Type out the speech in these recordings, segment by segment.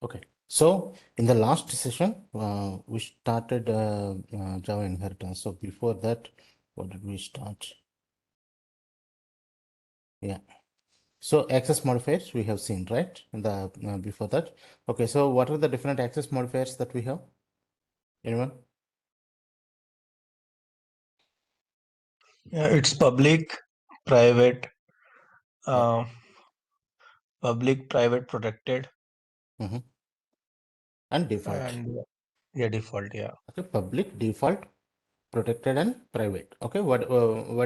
Okay. So in the last session, we started Java inheritance. So before that, what did we start? Yeah. So access modifiers we have seen, right? In the before that. Okay. So what are the different access modifiers that we have? Anyone? Yeah, it's private, Yeah. uh, private, protected, Mm-hmm. And default. and yeah, default. Yeah, Okay. Public, default, protected, and private. Okay. What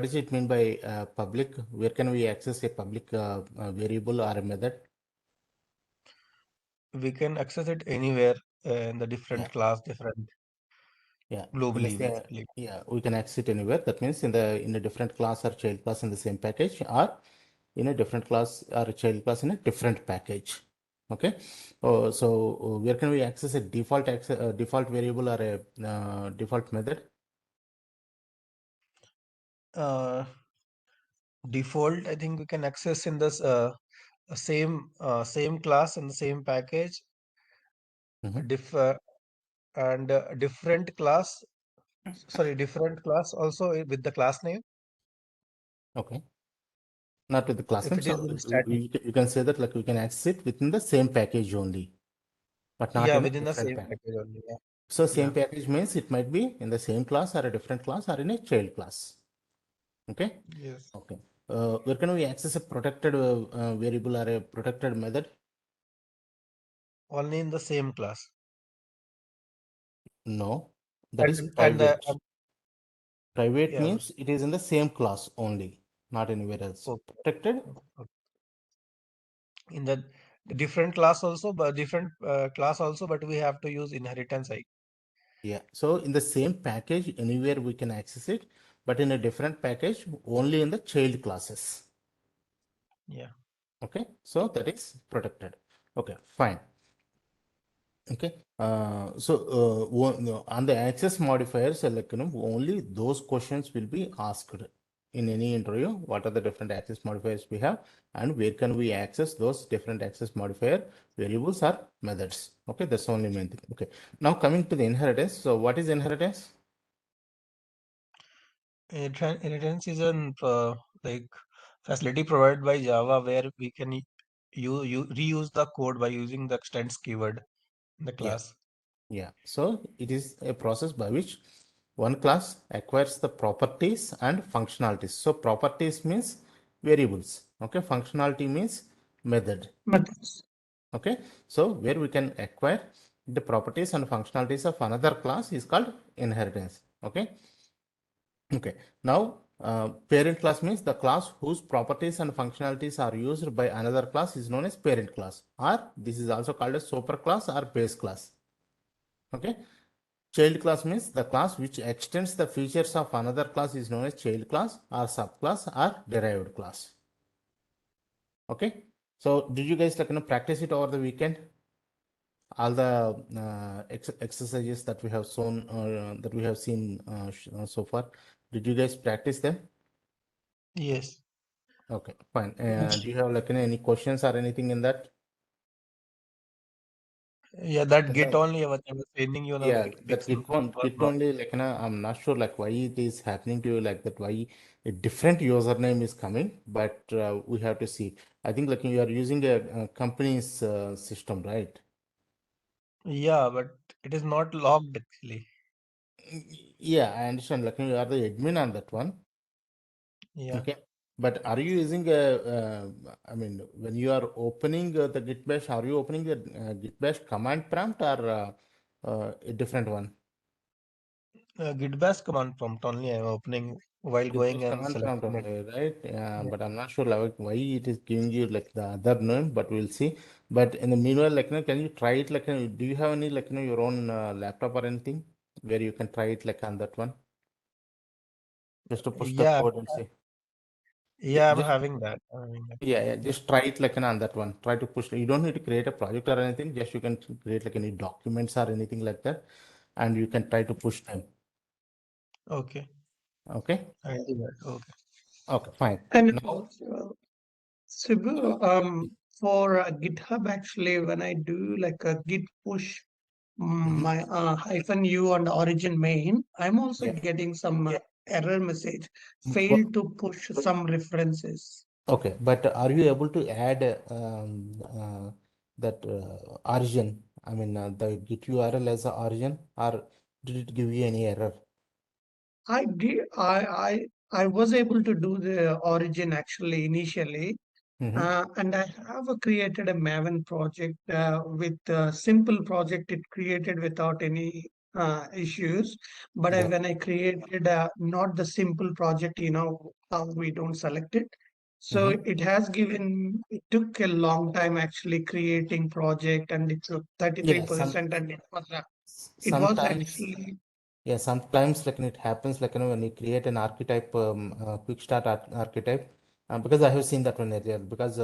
does it mean by public? Where can we access a public variable or a method? we can access it anywhere in the Yeah. different class, different Yeah, in the globally, same, basically. yeah, we can exit anywhere. That means in a different class or child class in the same package, or in a different class or a child class in a different package. Okay. Where can we access a default variable or a default method? Uh, Default, I think we can access in this same class and the same package, Mhm. diff and different class. Sorry, different class also with the class name Okay, not with the class if name. it is So in static. you can say that like we can access it within the same package only, but not Yeah, in a within the different same package. package only. Yeah. So same Yeah. package means it might be in the same class or a different class or in a child class. Okay. Yes. Okay. Where can we access a protected variable or a protected method? Only in the same class. No, that is And private. Private yeah. means it is in the same class only, not anywhere else. Okay. Protected? Okay. In the different class also, but different class also, but we have to use inheritance. Yeah. So in the same package, anywhere we can access it, but in a different package, only in the child classes. Yeah. Okay. So that is protected. Okay, fine. Okay. No, on the access modifiers, like only those questions will be asked in any interview. What are the different access modifiers we have, and where can we access those different access modifier variables or methods? Okay, that's the only main thing. Okay. Now coming to the inheritance. So what is inheritance? Inheritance is an like facility provided by Java where we can you reuse the code by using the extends keyword in the Yeah. class. Yeah. So it is a process by which one class acquires the properties and functionalities. So properties means variables. Okay. Functionality means method. Methods. Okay. So where we can acquire the properties and functionalities of another class is called inheritance. Okay. Okay. Now, parent class means the class whose properties and functionalities are used by another class is known as parent class, or this is also called as super class or base class. Okay. Child class means the class which extends the features of another class is known as child class or subclass or derived class. Okay. So did you guys practice it over the weekend? All the exercises that we have shown that we have seen so far. Did you guys practice them? Yes. Okay, fine. Yes. Do you have any questions or anything in that? Yeah, that Yes, git only I was sending you the yeah, that pixel was Git not. only I'm not sure like why it is happening to you like that, why a different username is coming, but we have to see. I think like you are using a company's system, right? Yeah, but it is not logged actually. Yeah, I understand. Like you are the admin on that one. Yeah. Okay. But are you using a, I mean, when you are opening the Git bash, are you opening the Git bash command prompt or a different one? Git bash command prompt only I'm opening while Git going bash and command prompt selecting it. only, right? Yeah, Yeah. but I'm not sure like why it is giving you like the other name, but we'll see. But in the meanwhile, can you try it? Do you have any your own laptop or anything where you can try it like on that one? Just to push the Yeah. code and see. Yeah, I'm Just having that. I'm having that. yeah, yeah, just try it on that one. Try to push. You don't need to create a project or anything. Just you can create like any documents or anything like that, and you can try to push them. Okay. Okay. I'll do that. Okay. Okay. Fine. And Now, Shibu, uh, For GitHub, actually, when I do like a git push Mhm. my hyphen u and origin main, I'm also Yeah. getting some error message, But, failed to push some references. okay, but are you able to add that origin? I mean, the Git URL as a origin, or did it give you any error? I did, I was able to do the origin actually initially. Mm-hmm. And I have created a Maven project with a simple project it created without any issues. But Yeah. when I created not the simple project, how we don't select it. So Mm-hmm. it took a long time actually creating project and it took Yeah. 33% and it was Sometimes. actually, Yeah, sometimes like it happens like when you create an archetype, quick start archetype, because I have seen that one earlier because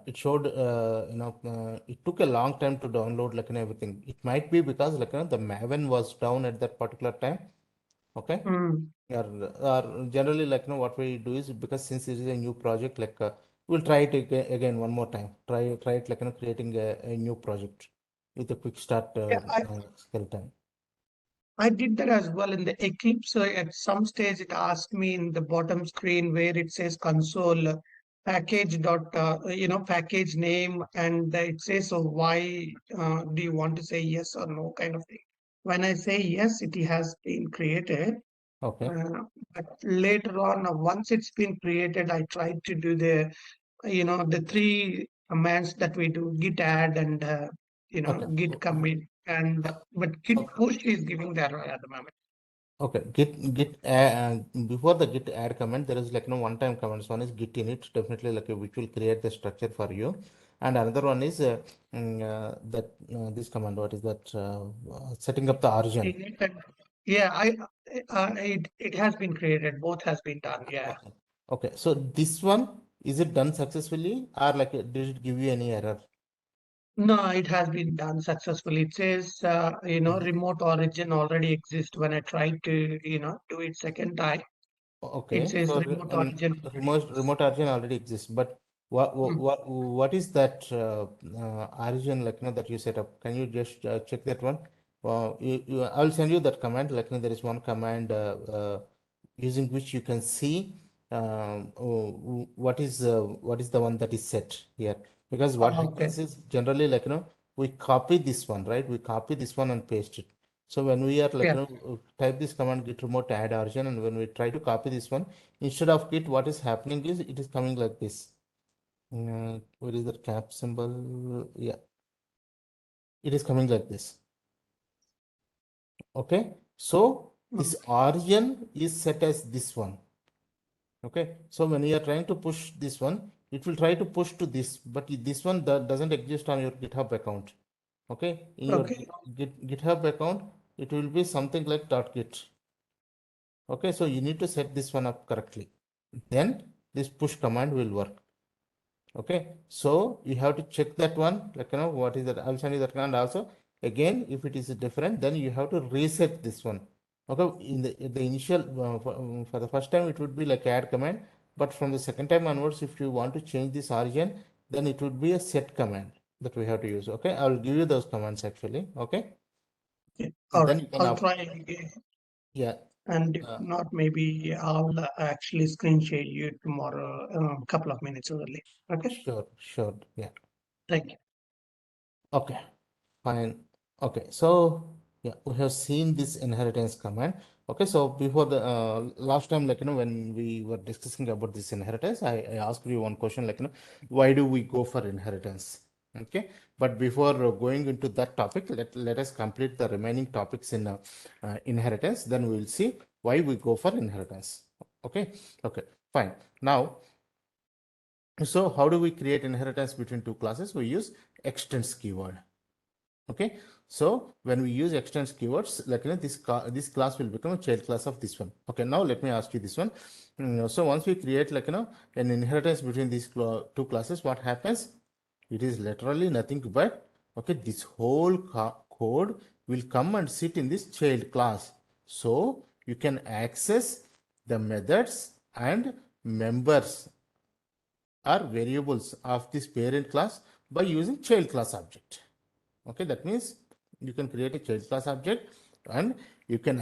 it showed it took a long time to download like everything. It might be because like the Maven was down at that particular time. Okay, mm, or generally like what we do is because since it is a new project like we'll try it again one more time. Try it like creating a new project with a quick start yeah, skeleton. I did that as well in the Eclipse. So at some stage, it asked me in the bottom screen where it says console package dot, package name, and it says, so why do you want to say yes or no kind of thing. When I say yes, it has been created. Okay. Uh, but later on, once it's been created, I tried to do the three commands that we do: git add and Okay. git commit. And but git Okay. push is giving the error at the moment. Okay. Before the git add command, there is like no one time commands. One is git init, definitely like which will create the structure for you, and another one is that this command. What is that? Setting up the origin. In it, and yeah, it has been created. Both has been done. Yeah. Okay. Okay. So this one, is it done successfully, or like did it give you any error? No, it has been done successfully. It says, Mhm. remote origin already exists. When I tried to, do it second time, it Okay, says so remote origin already remote exists. origin already exists, but Mm. what is that origin like that you set up? Can you just check that one? I'll send you that command. Like there is one command using which you can see what is the one that is set here. Because what Okay. happens is generally like we copy this one, right? We copy this one and paste it. So when we are like Yeah. type this command git remote add origin, and when we try to copy this one, instead of git, what is happening is it is coming like this. Where is the cap symbol? Yeah, it is coming like this. Okay, so Mm. this origin is set as this one. Okay, so when you are trying to push this one, it will try to push to this, but this one that doesn't exist on your GitHub account. Okay, in your Okay. GitHub account, it will be something like .git. Okay, so you need to set this one up correctly. Then this push command will work. Okay, so you have to check that one, like what is that? I'll send you that command also. Again, if it is different, then you have to reset this one. Okay, in the initial for the first time, it would be like add command, but from the second time onwards, if you want to change this origin, then it would be a set command that we have to use. Okay, I will give you those commands actually. Okay, Okay. and All then right. you can I'll up. try again. Yeah. And if Uh, not, maybe I'll actually screen share you tomorrow, a couple of minutes early. Okay. sure, sure. Yeah. Thank you. Okay. Fine. Okay, so yeah, we have seen this inheritance command. Okay, so before the last time, like when we were discussing about this inheritance, I asked you one question, like why do we go for inheritance? Okay, but before going into that topic, let us complete the remaining topics in inheritance. Then we will see why we go for inheritance. Okay, okay, fine. Now, so how do we create inheritance between two classes? We use extends keyword. Okay, so when we use extends keywords, like this class will become a child class of this one. Okay, now let me ask you this one. So once we create like an inheritance between these two classes, what happens? It is literally nothing but okay, this whole code will come and sit in this child class. So you can access the methods and members are variables of this parent class by using child class object. Okay, that means you can create a child class object, and you can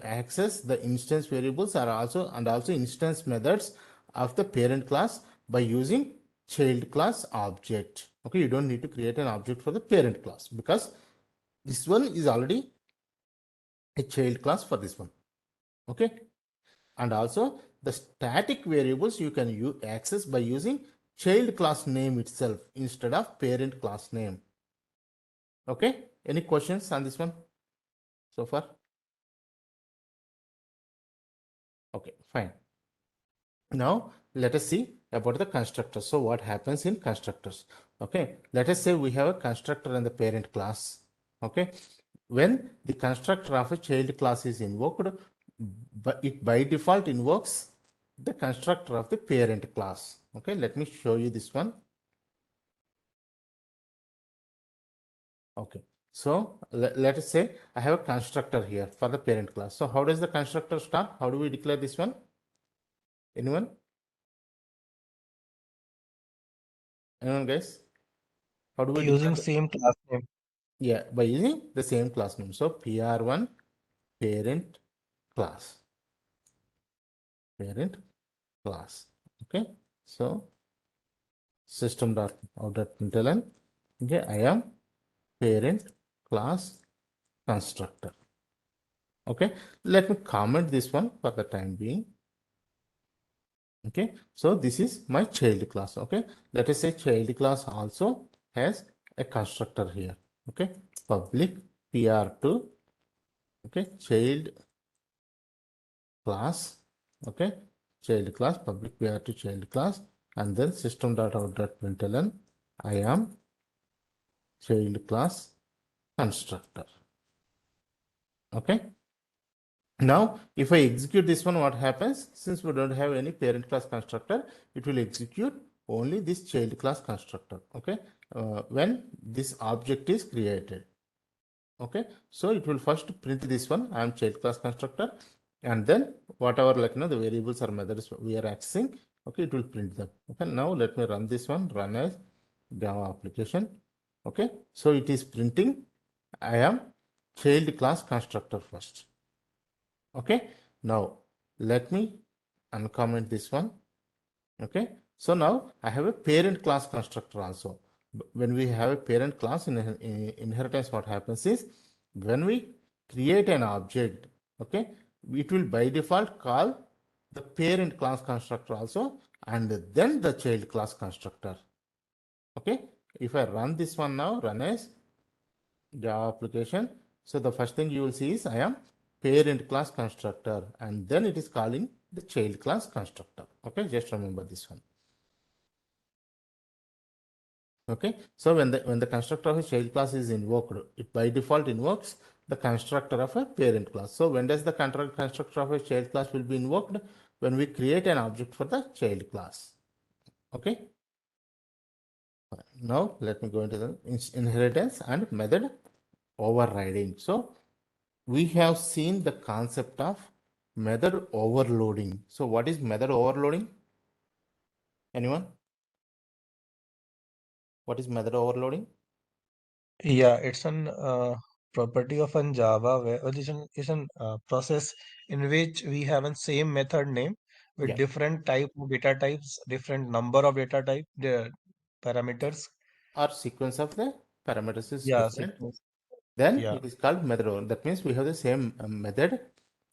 access the instance variables are also instance methods of the parent class by using child class object. Okay, you don't need to create an object for the parent class because this one is already a child class for this one. Okay, and also the static variables you can access by using child class name itself instead of parent class name. Okay, any questions on this one so far? Okay, fine. Now let us see about the constructors. So what happens in constructors? Okay, let us say we have a constructor in the parent class. Okay, when the constructor of a child class is invoked, but it by default invokes the constructor of the parent class. Okay, let me show you this one. Okay, so let us say I have a constructor here for the parent class. So how does the constructor start? How do we declare this one? Anyone? Anyone guys? How do we declare Using the, same class name. yeah, by using the same class name. So PR1 parent class. Parent class. Okay. So system.out.println. Okay, I am parent class constructor. Okay, let me comment this one for the time being. Okay, so this is my child class. Okay, let us say child class also has a constructor here. Okay, public pr2. Okay, child class. Okay, child class, public pr2 child class, and then system.out.println I am child class constructor. Okay, now if I execute this one, what happens? Since we don't have any parent class constructor, it will execute only this child class constructor. Okay, when this object is created. Okay, so it will first print this one, I am child class constructor, and then whatever, like, the variables or methods we are accessing, okay, it will print them. Okay, now let me run this one, run as Java application. Okay, so it is printing I am child class constructor first. Okay, now let me uncomment this one. Okay, so now I have a parent class constructor also. When we have a parent class in inheritance, what happens is when we create an object, okay, it will by default call the parent class constructor also, and then the child class constructor. Okay, if I run this one now, run as Java application. So the first thing you will see is I am parent class constructor, and then it is calling the child class constructor. Okay, just remember this one. Okay, so when the constructor of a child class is invoked, it by default invokes the constructor of a parent class. So when does the constructor of a child class will be invoked? When we create an object for the child class. Okay, now let me go into the inheritance and method overriding. So we have seen the concept of method overloading. So what is method overloading? Anyone? What is method overloading? Yeah, it's an property of an Java where it's an process in which we have a same method name with Yeah, different type of data types, different number of data type, the parameters. our sequence of the parameters is Yeah, different. sequence. Then Yeah. it is called method overloading. That means we have the same method,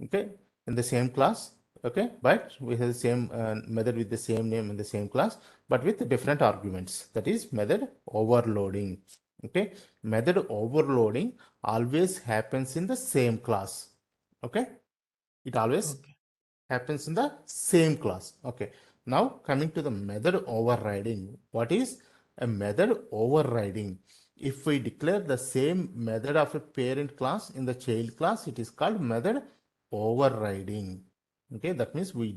okay, in the same class, okay, but we have the same method with the same name in the same class, but with different arguments. That is method overloading. Okay, method overloading always happens in the same class. Okay, it always Okay. happens in the same class. Okay, now coming to the method overriding. What is a method overriding? If we declare the same method of a parent class in the child class, it is called method overriding. Okay, that means we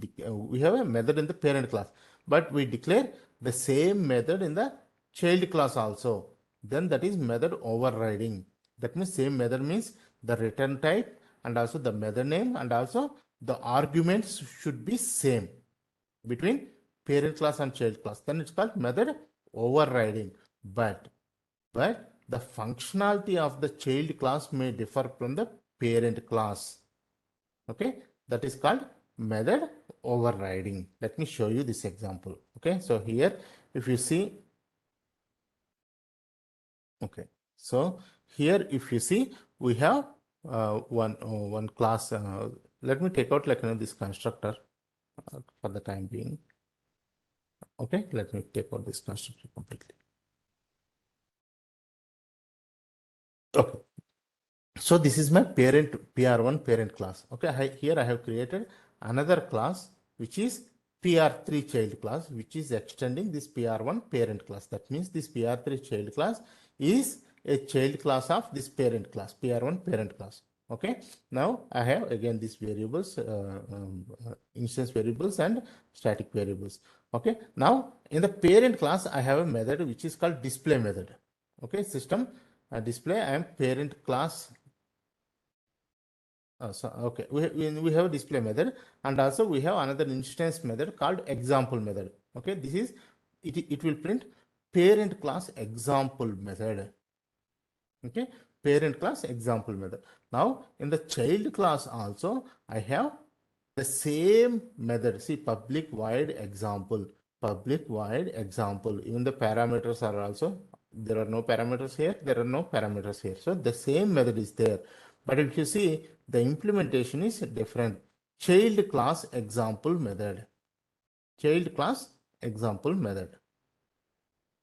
have a method in the parent class, but we declare the same method in the child class also. Then that is method overriding. That means same method means the return type and also the method name and also the arguments should be same between parent class and child class, then it's called method overriding. But the functionality of the child class may differ from the parent class. Okay, that is called method overriding. Let me show you this example. Okay, so here if you see, okay, so here if you see, we have one class. Let me take out like this constructor for the time being. Okay, let me take out this constructor completely. Okay, so this is my parent PR1 parent class. Okay, here I have created another class which is PR3 child class, which is extending this PR1 parent class. That means this PR3 child class is a child class of this parent class, PR1 parent class. Okay, now I have again these variables, instance variables and static variables. Okay, now in the parent class I have a method which is called display method. Okay, system display, I am parent class. Okay, we have a display method, and also we have another instance method called example method. Okay, this is it will print parent class example method. Okay, parent class example method. Now in the child class also I have the same method. See, public void example, public void example. Even the parameters are also, there are no parameters here, there are no parameters here. So the same method is there. But if you see, the implementation is different. Child class example method. Child class example method.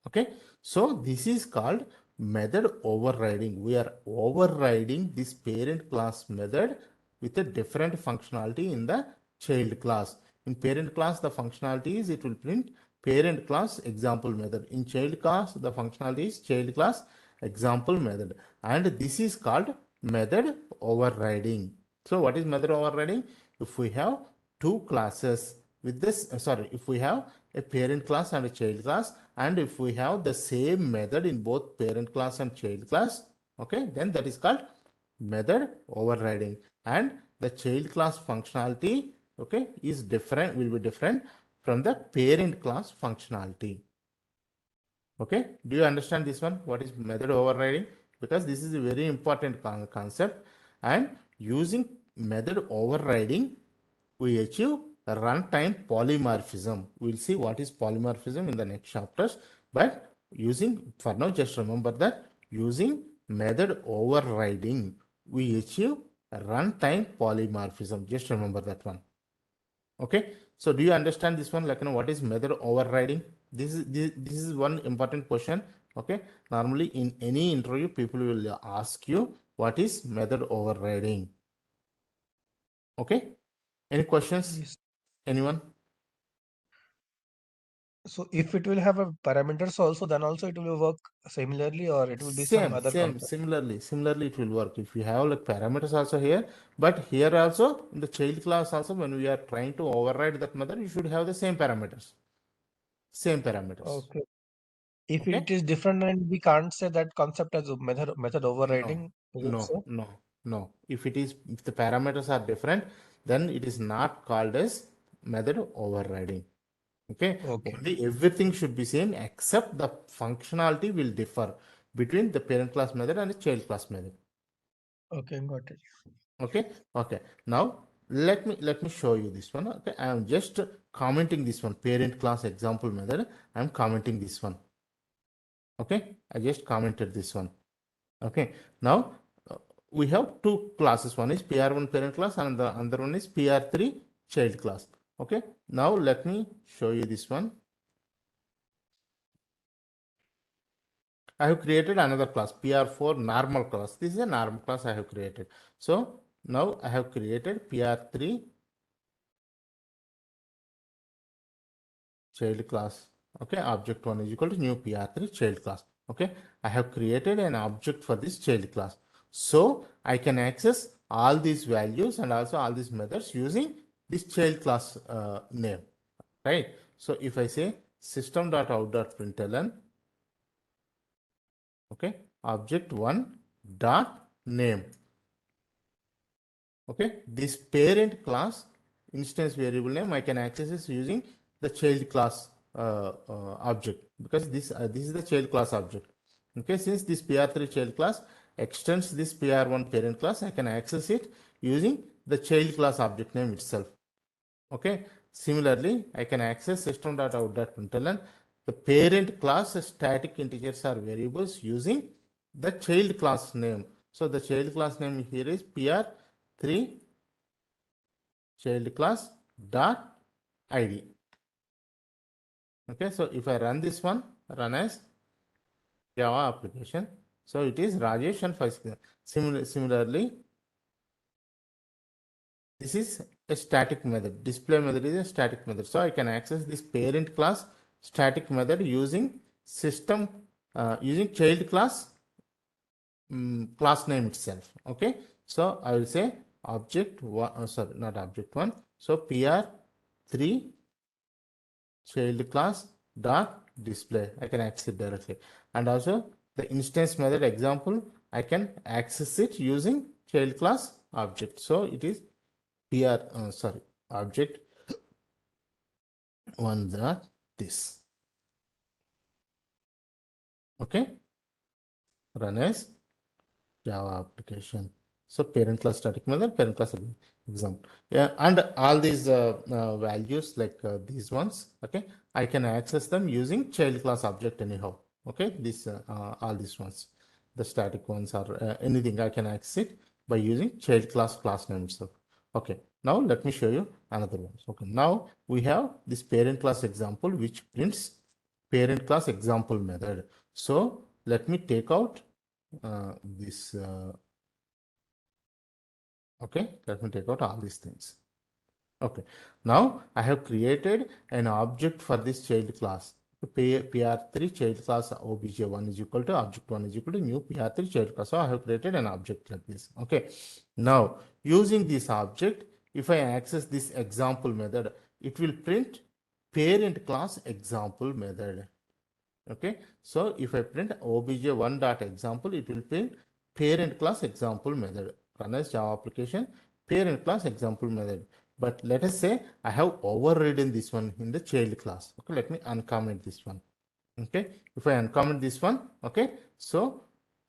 Okay, so this is called method overriding. We are overriding this parent class method with a different functionality in the child class. In parent class, the functionality is it will print parent class example method. In child class, the functionality is child class example method, and this is called method overriding. So what is method overriding? If we have two classes with this, if we have a parent class and a child class, and if we have the same method in both parent class and child class, okay, then that is called method overriding. And the child class functionality, okay, is different, will be different from the parent class functionality. Okay, do you understand this one? What is method overriding? Because this is a very important concept, and using method overriding, we achieve runtime polymorphism. We'll see what is polymorphism in the next chapters, but using, for now, just remember that using method overriding, we achieve runtime polymorphism. Just remember that one. Okay, so do you understand this one? Like, what is method overriding? This is one important question. Okay, normally in any interview, people will ask you what is method overriding. Okay, any questions? Yes. Anyone? So if it will have a parameters also, then also it will work similarly, or it will be some other concept. Similarly it will work if you have like parameters also here, but here also in the child class also, when we are trying to override that method, you should have the same parameters. Okay. If Okay, it is different, then we can't say that concept as a method no, overriding. Is it no, so? no, no, if the parameters are different, then it is not called as method overriding. Okay, Okay. only everything should be same except the functionality will differ between the parent class method and the child class method. Okay, got it. Okay, okay, now let me show you this one. Okay, I am just commenting this one, parent class example method. I am commenting this one. Okay, I just commented this one. Okay, now we have two classes. One is PR1 parent class and the other one is PR3 child class. Okay, now let me show you this one. I have created another class, PR4 normal class. This is a normal class I have created. So now I have created PR3 child class. Okay, object 1 is equal to new PR3 child class. Okay, I have created an object for this child class. So I can access all these values and also all these methods using this child class name, right? So if I say system.out.println, okay, object 1 dot name. Okay, this parent class instance variable name I can access this using the child class object, because this is the child class object. Okay, since this PR3 child class extends this PR1 parent class, I can access it using the child class object name itself. Okay, similarly, I can access system.out.println the parent class static integers or variables using the child class name. So the child class name here is PR3 child class dot id. Okay, so if I run this one, run as Java application, so it is Rajesh and 5. Similarly, this is a static method. Display method is a static method. So I can access this parent class static method using system, using child class class name itself. Okay. So I will say object one, sorry, not object one. So PR3 child class dot display. I can access it directly. And also the instance method example, I can access it using child class object. So it is sorry, object one dot this. Okay, run as Java application. So parent class static method, parent class example. Yeah, and all these values like these ones. Okay, I can access them using child class object anyhow. Okay, this all these ones, the static ones or anything I can access it by using child class name itself. Okay, now let me show you another one. Okay, now we have this parent class example which prints parent class example method. So let me take out this okay, let me take out all these things. Okay, now I have created an object for this child class. PR3 child class obj1 is equal to object1 is equal to new PR3 child class. So I have created an object like this. Okay, now using this object, if I access this example method, it will print parent class example method. Okay, so if I print obj1 dot example, it will print parent class example method. Run as Java application parent class example method. But let us say I have overridden this one in the child class. Okay, let me uncomment this one. Okay, if I uncomment this one, okay, so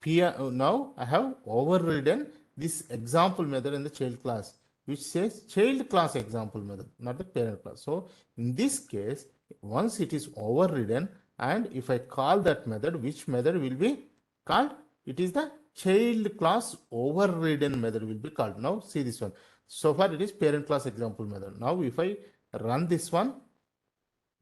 now I have overridden this example method in the child class, which says child class example method, not the parent class. So in this case, once it is overridden, and if I call that method, which method will be called? It is the child class overridden method will be called. Now see this one. So far it is parent class example method. Now if I run this one,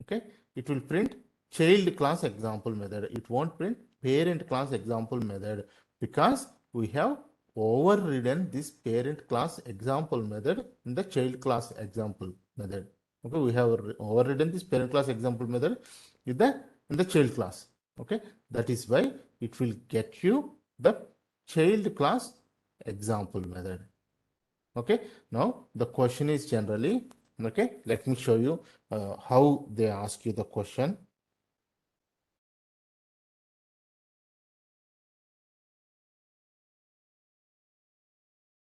okay, it will print child class example method. It won't print parent class example method because we have overridden this parent class example method in the child class example method. Okay, we have overridden this parent class example method in the child class. Okay, that is why it will get you the child class example method. Okay, now the question is generally, okay, let me show you how they ask you the question.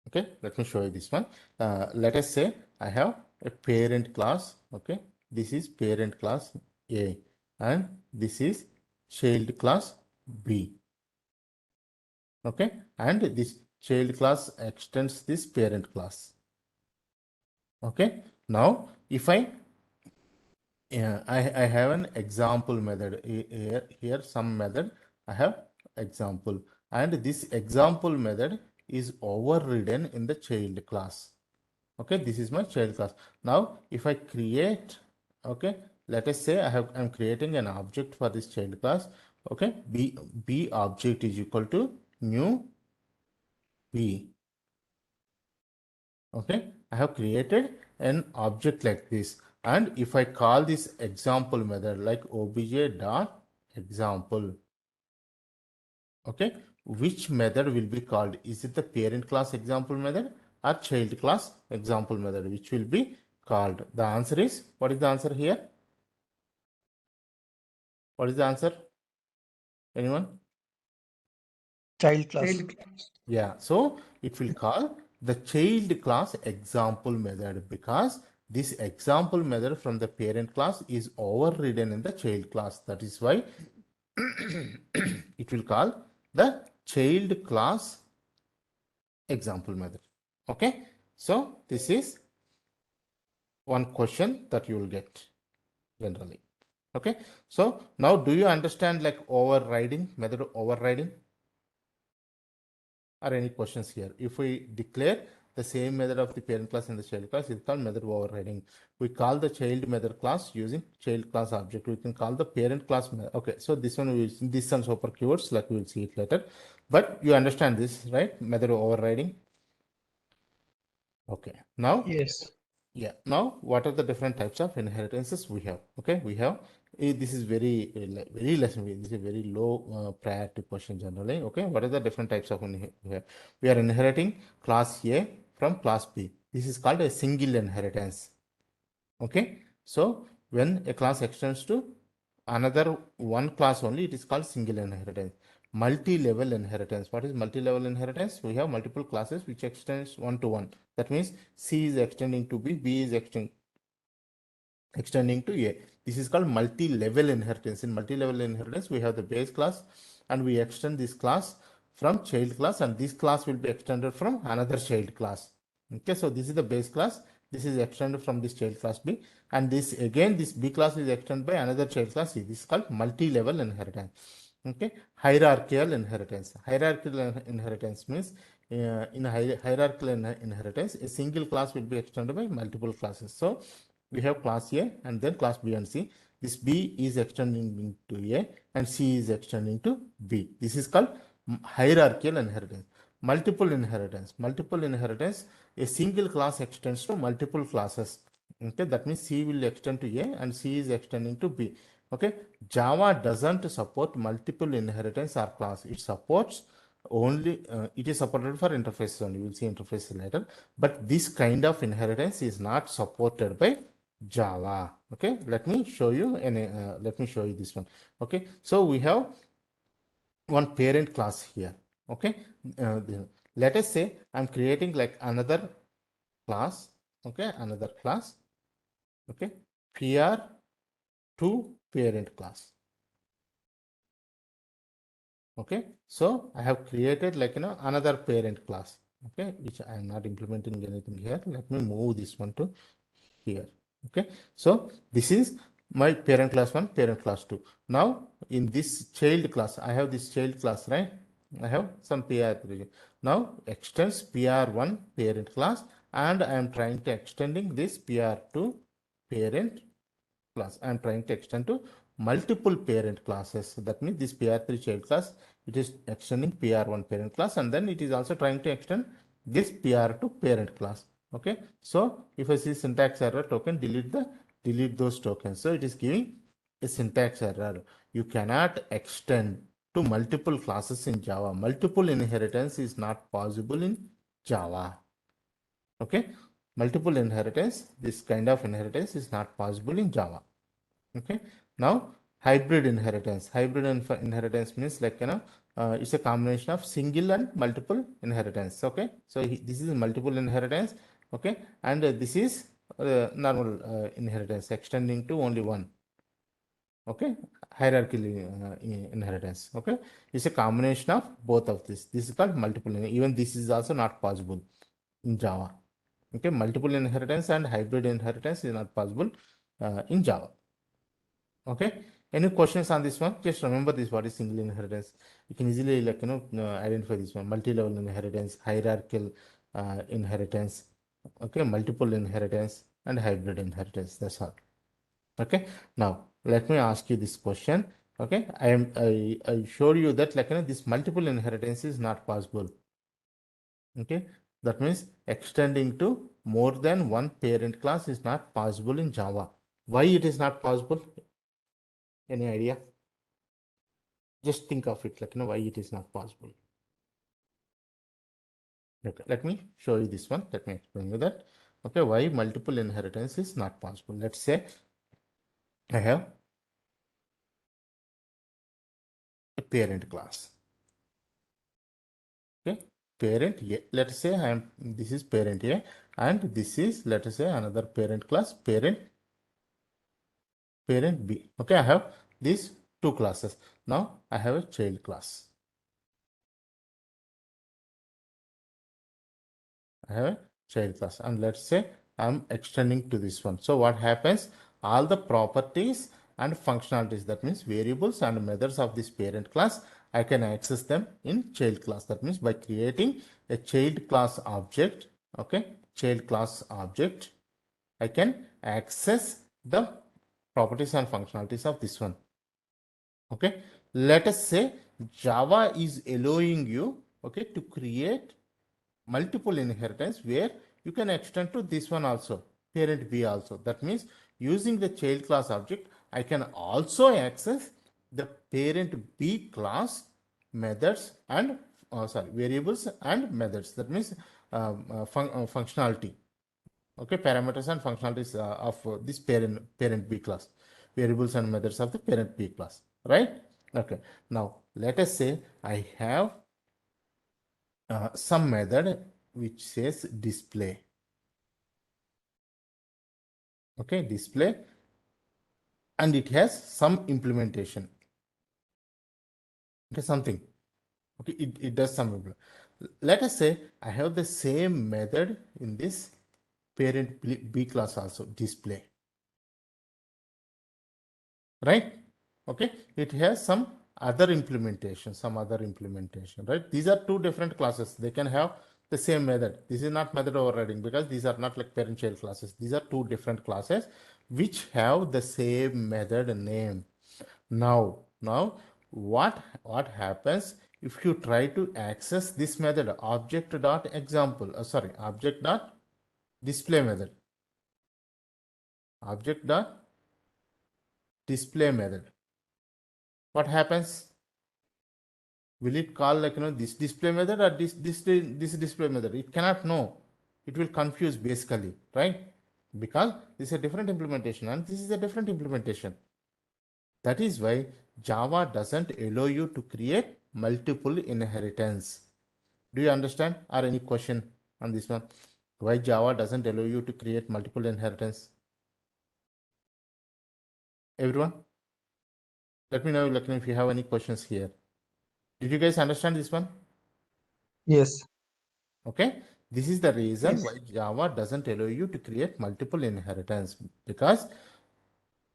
Okay, let me show you this one. Let us say I have a parent class. Okay, this is parent class A and this is child class B. Okay, and this child class extends this parent class. Okay, now if I I have an example method here some method I have example, and this example method is overridden in the child class. Okay, this is my child class. Now if I create, okay, let us say I'm creating an object for this child class. Okay, b object is equal to new b. Okay, I have created an object like this, and if I call this example method like obj dot example, okay, which method will be called? Is it the parent class example method or child class example method which will be called? The answer is, what is the answer here? What is the answer? Anyone? Child class. Child class. Yeah, so it will call the child class example method because this example method from the parent class is overridden in the child class. That is why it will call the child class example method. Okay, so this is one question that you will get generally. Okay, so now do you understand like overriding, method overriding? Or any questions here? If we declare the same method of the parent class and the child class, it's called method overriding. We call the child method class using child class object. We can call the parent class method. Okay, so this one we use this and super keywords, like we'll see it later. But you understand this, right? Method overriding. Okay, now Yes. yeah, now what are the different types of inheritances we have? Okay, we have this is very very lesson. This is a very low priority question generally. Okay, what are the different types of we have? We are inheriting class A from class B. This is called a single inheritance. Okay, so when a class extends to another one class only, it is called single inheritance. Multi-level inheritance. What is multi-level inheritance? We have multiple classes which extends one to one. That means C is extending to B, B is extending to A. This is called multi-level inheritance. In multi-level inheritance, we have the base class and we extend this class from child class, and this class will be extended from another child class. Okay, so this is the base class. This is extended from this child class B, and this again, this B class is extended by another child class C. This is called multi-level inheritance. Okay, hierarchical inheritance. Hierarchical inheritance means in hierarchical inheritance, a single class will be extended by multiple classes. So we have class A and then class B and C. This B is extending to A and C is extending to B. This is called hierarchical inheritance. Multiple inheritance. Multiple inheritance, a single class extends to multiple classes. Okay, that means C will extend to A and C is extending to B. Okay, Java doesn't support multiple inheritance or class. It supports only, it is supported for interfaces only. We will see interfaces later. But this kind of inheritance is not supported by Java. Okay, let me show you this one. Okay, so we have one parent class here. Okay, let us say I'm creating like another class. Okay, another class. Okay, PR2 parent class. Okay, so I have created like another parent class. Okay, which I am not implementing anything here. Let me move this one to here. Okay, so this is my parent class 1, parent class 2. Now in this child class, I have this child class, right? I have some PR3. Now extends PR1 parent class, and I am trying to extending this PR2 parent class. I am trying to extend to multiple parent classes. That means this PR3 child class, it is extending PR1 parent class, and then it is also trying to extend this PR2 parent class. Okay, so if I see syntax error token, delete those tokens. So it is giving a syntax error. You cannot extend to multiple classes in Java. Multiple inheritance is not possible in Java. Okay, multiple inheritance, this kind of inheritance is not possible in Java. Okay, now hybrid inheritance. Hybrid inheritance means like it's a combination of single and multiple inheritance. Okay, so this is multiple inheritance. Okay, and this is normal inheritance extending to only one. Okay, hierarchical inheritance. Okay, it's a combination of both of this. This is called multiple. Even this is also not possible in Java. Okay, multiple inheritance and hybrid inheritance is not possible in Java. Okay, any questions on this one? Just remember this, what is single inheritance. You can easily like identify this one: multi-level inheritance, hierarchical inheritance, okay, multiple inheritance, and hybrid inheritance. That's all. Okay, now let me ask you this question. Okay, I showed you that like this multiple inheritance is not possible. Okay, that means extending to more than one parent class is not possible in Java. Why it is not possible? Any idea? Just think of it like why it is not possible. Okay, let me show you this one. Let me explain you that. Okay, why multiple inheritance is not possible. Let's say I have a parent class. Okay, parent A. Let's say this is parent A, and this is, let us say, another parent class, parent B. Okay, I have these two classes. Now I have a child class. I have a child class, and let's say I'm extending to this one. So what happens? All the properties and functionalities, that means variables and methods of this parent class, I can access them in child class. That means by creating a child class object, okay, child class object, I can access the properties and functionalities of this one. Okay, let us say Java is allowing you, okay, to create multiple inheritance where you can extend to this one also, parent B also. That means using the child class object, I can also access the parent B class methods and variables and methods. That means functionality, okay, parameters and functionalities of this parent B class, variables and methods of the parent B class, right? Okay, now let us say I have some method which says display, okay, display, and it has some implementation, okay, something, okay, it does some. Let us say I have the same method in this parent B class also, display, right? Okay, it has some other implementation, right? These are two different classes. They can have the same method. This is not method overriding because these are not like parent child classes. These are two different classes which have the same method name. Now what happens if you try to access this method, object dot example, object dot display method, object dot display method, what happens? Will it call like, this display method or this display method? It cannot know. It will confuse basically, right? Because this is a different implementation and this is a different implementation. That is why Java doesn't allow you to create multiple inheritance. Do you understand, or any question on this one? Why Java doesn't allow you to create multiple inheritance? Everyone, let me know like, if you have any questions here. Did you guys understand this one? Yes. Okay, this is the reason Yes. why Java doesn't allow you to create multiple inheritance, because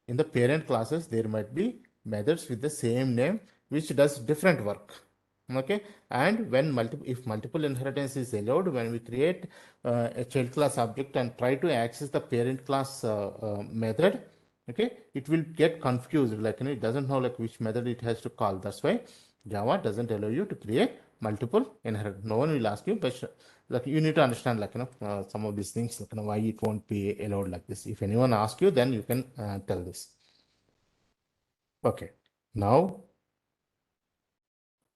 in the parent classes there might be methods with the same name which does different work. Okay, and when multiple inheritance is allowed, when we create a child class object and try to access the parent class method, okay, it will get confused, like, it doesn't know like which method it has to call. That's why Java doesn't allow you to create multiple inheritance. No one will ask you, but like, you need to understand, like, some of these things, like, why it won't be allowed like this. If anyone asks you, then you can tell this. Okay, now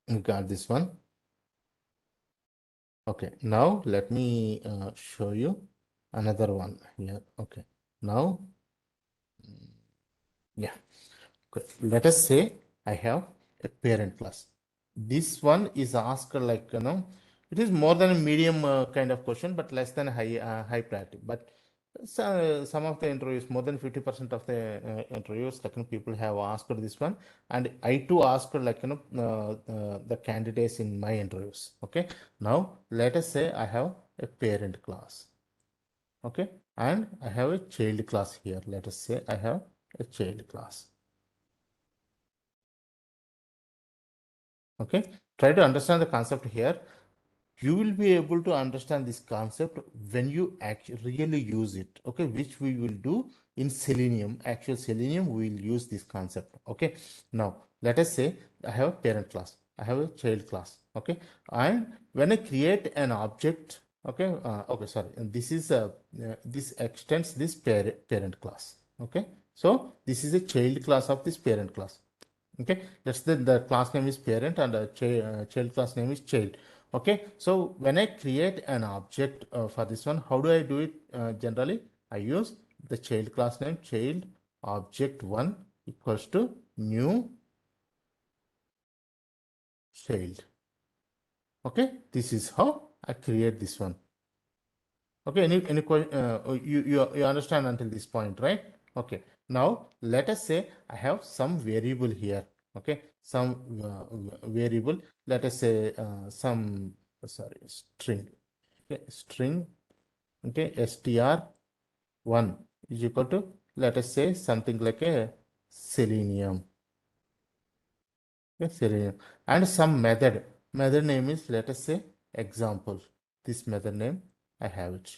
you got this one. Okay, now let me show you another one here. Okay, now, yeah, okay. Let us say I have a parent class. This one is asked like, it is more than a medium kind of question, but less than high priority. But some of the interviews, more than 50% of the interviews, like, people have asked this one, and I too asked, like, the candidates in my interviews. Okay, now let us say I have a parent class. Okay, and I have a child class here. Let us say I have a child class. Okay, try to understand the concept here. You will be able to understand this concept when you actually really use it, okay, which we will do in Selenium. Actual Selenium, we will use this concept. Okay, now let us say I have a parent class, I have a child class, okay, and when I create an object, okay, and this is this extends this parent class. Okay, so this is a child class of this parent class. Okay, that's the class name is parent, and child class name is child. Okay, so when I create an object for this one, how do I do it? Generally I use the child class name, child object one equals to new child. Okay, this is how I create this one. Okay, any question? You understand until this point, right? Okay. Now let us say I have some variable here. Okay, some variable. Let us say some string. Okay, string. Okay, str1 is equal to, let us say, something like a selenium. Okay, selenium, and some method. Method name is, let us say, example. This method name I have it.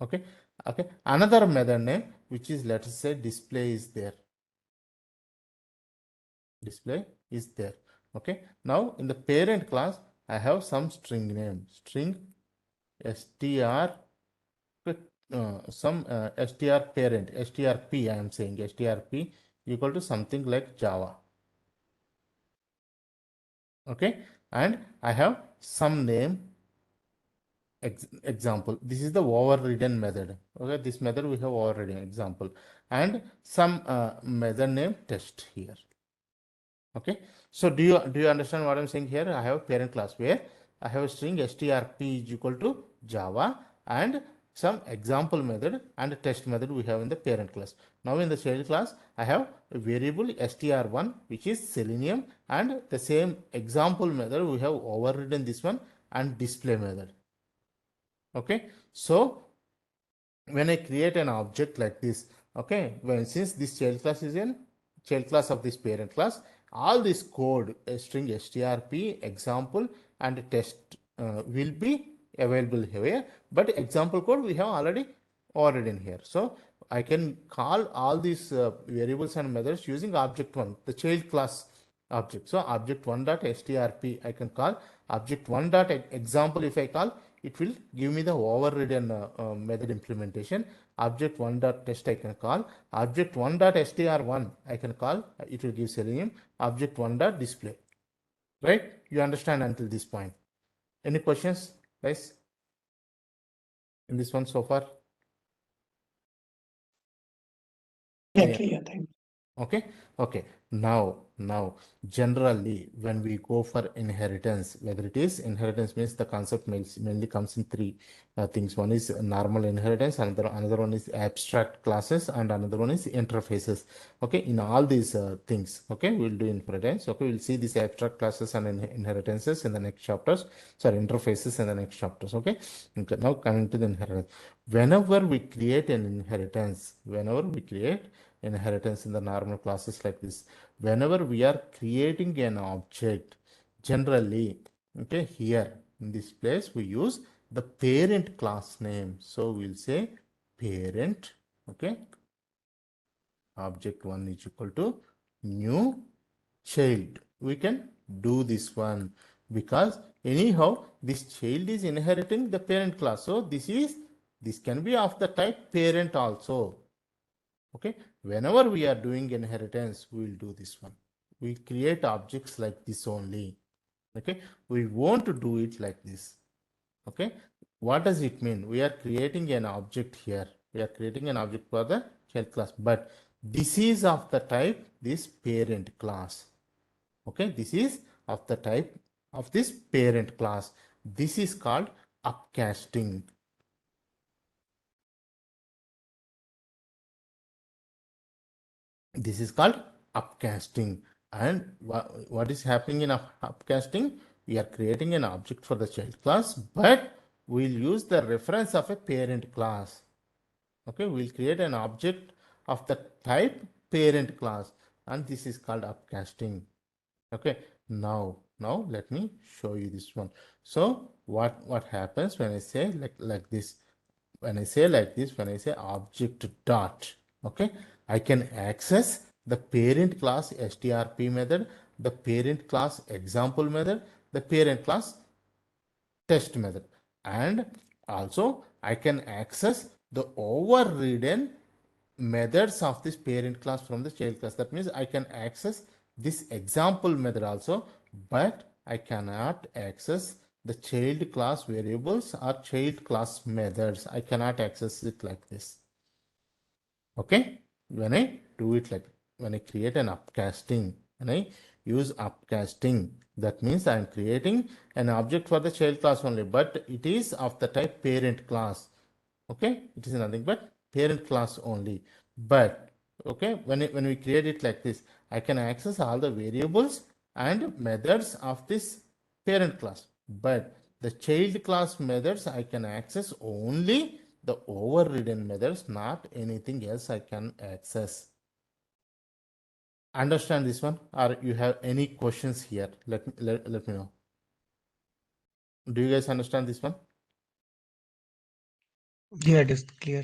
Okay, okay, another method name which is, let us say, display is there. Display is there. Okay, now in the parent class I have some string name, string str, some str parent, strp. I am saying strp equal to something like Java. Okay, and I have some name example. This is the overridden method. Okay, this method we have overridden example, and some method name test here. Okay, so do you understand what I'm saying here? I have a parent class where I have a string strp is equal to Java, and some example method and test method we have in the parent class. Now in the child class I have a variable str1 which is Selenium, and the same example method we have overridden this one, and display method. Okay, so when I create an object like this, okay, since this child class is in child class of this parent class, all this code, a string strp, example, and test will be available here, but example code we have already in here. So I can call all these variables and methods using object one, the child class object. So object one dot strp I can call, object one dot example if I call, it will give me the overridden method implementation. Object one dot test I can call, object one dot str1 I can call, it will give Selenium, object one dot display. Right? You understand until this point? Any questions, guys, in this one so far? Yeah, clear. Thank you. Okay, okay. Now generally when we go for inheritance, whether it is inheritance, means the concept mainly comes in three things. One is normal inheritance, another one is abstract classes, and another one is interfaces. Okay, in all these things, okay, we'll do inheritance. Okay, we'll see these abstract classes and inheritances in the next chapters. Sorry, interfaces in the next chapters. Okay, okay. Now coming to the inheritance, whenever we create an inheritance, in the normal classes like this, whenever we are creating an object, generally, okay, here in this place we use the parent class name. So we'll say parent, okay, object one is equal to new child. We can do this one because anyhow this child is inheriting the parent class, so this can be of the type parent also. Okay, whenever we are doing inheritance, we will do this one. We create objects like this only. Okay, we want to do it like this. Okay, what does it mean? We are creating an object here. We are creating an object for the child class, but this is of the type this parent class. Okay, this is of the type of this parent class. This is called upcasting. This is called upcasting. And what is happening in upcasting? We are creating an object for the child class, but we'll use the reference of a parent class. Okay, we'll create an object of the type parent class, and this is called upcasting. Okay, now let me show you this one. So what happens when I say like this? When I say like this, when I say object dot, okay, I can access the parent class strp method, the parent class example method, the parent class test method, and also I can access the overridden methods of this parent class from the child class. That means I can access this example method also, but I cannot access the child class variables or child class methods. I cannot access it like this. Okay, when I do it like, when I create an upcasting, and I use upcasting. That means I'm creating an object for the child class only, but it is of the type parent class. Okay, it is nothing but parent class only. But okay, when we create it like this, I can access all the variables and methods of this parent class. But the child class methods I can access only the overridden methods, not anything else I can access. Understand this one, or you have any questions here? Let me know. Do you guys understand this one? Yeah, it is clear.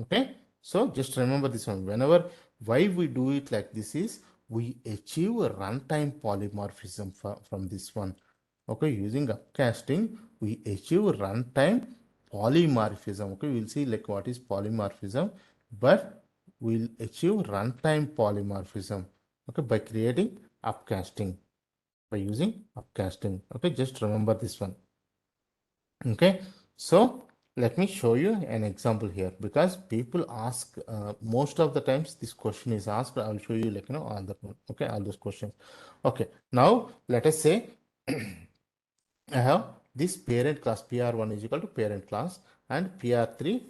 Okay, so just remember this one. Whenever why we do it like this is we achieve a runtime polymorphism from this one. Okay, using upcasting, we achieve runtime polymorphism. Okay, we'll see like what is polymorphism, but we'll achieve runtime polymorphism. Okay, by creating upcasting, by using upcasting. Okay, just remember this one. Okay, so let me show you an example here because people ask most of the times this question is asked. I'll show you like all the okay all those questions. Okay, now let us say I have this parent class PR1 is equal to parent class and PR3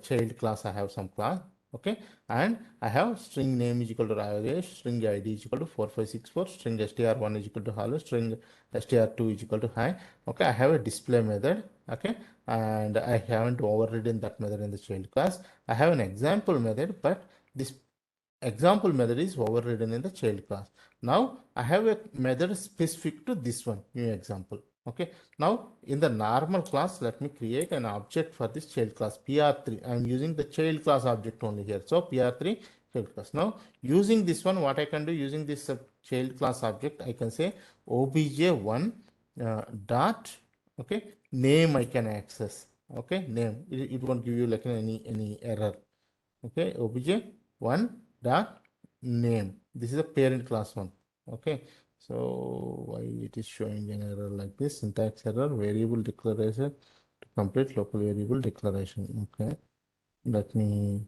child class. I have some class. Okay, and I have string name is equal to Rajesh, string ID is equal to 4564, string str1 is equal to hello, string str2 is equal to hi. Okay, I have a display method. Okay, and I haven't overridden that method in the child class. I have an example method, but this example method is overridden in the child class. Now I have a method specific to this one, new example. Okay, now in the normal class, let me create an object for this child class PR3. I'm using the child class object only here. So PR3 child class. Now using this one, what I can do using this child class object, I can say obj1 dot okay name I can access. Okay, name it won't give you like any error. Okay, obj1 dot name. This is a parent class one. Okay, so why it is showing an error like this? Syntax error, variable declaration to complete local variable declaration. Okay, let me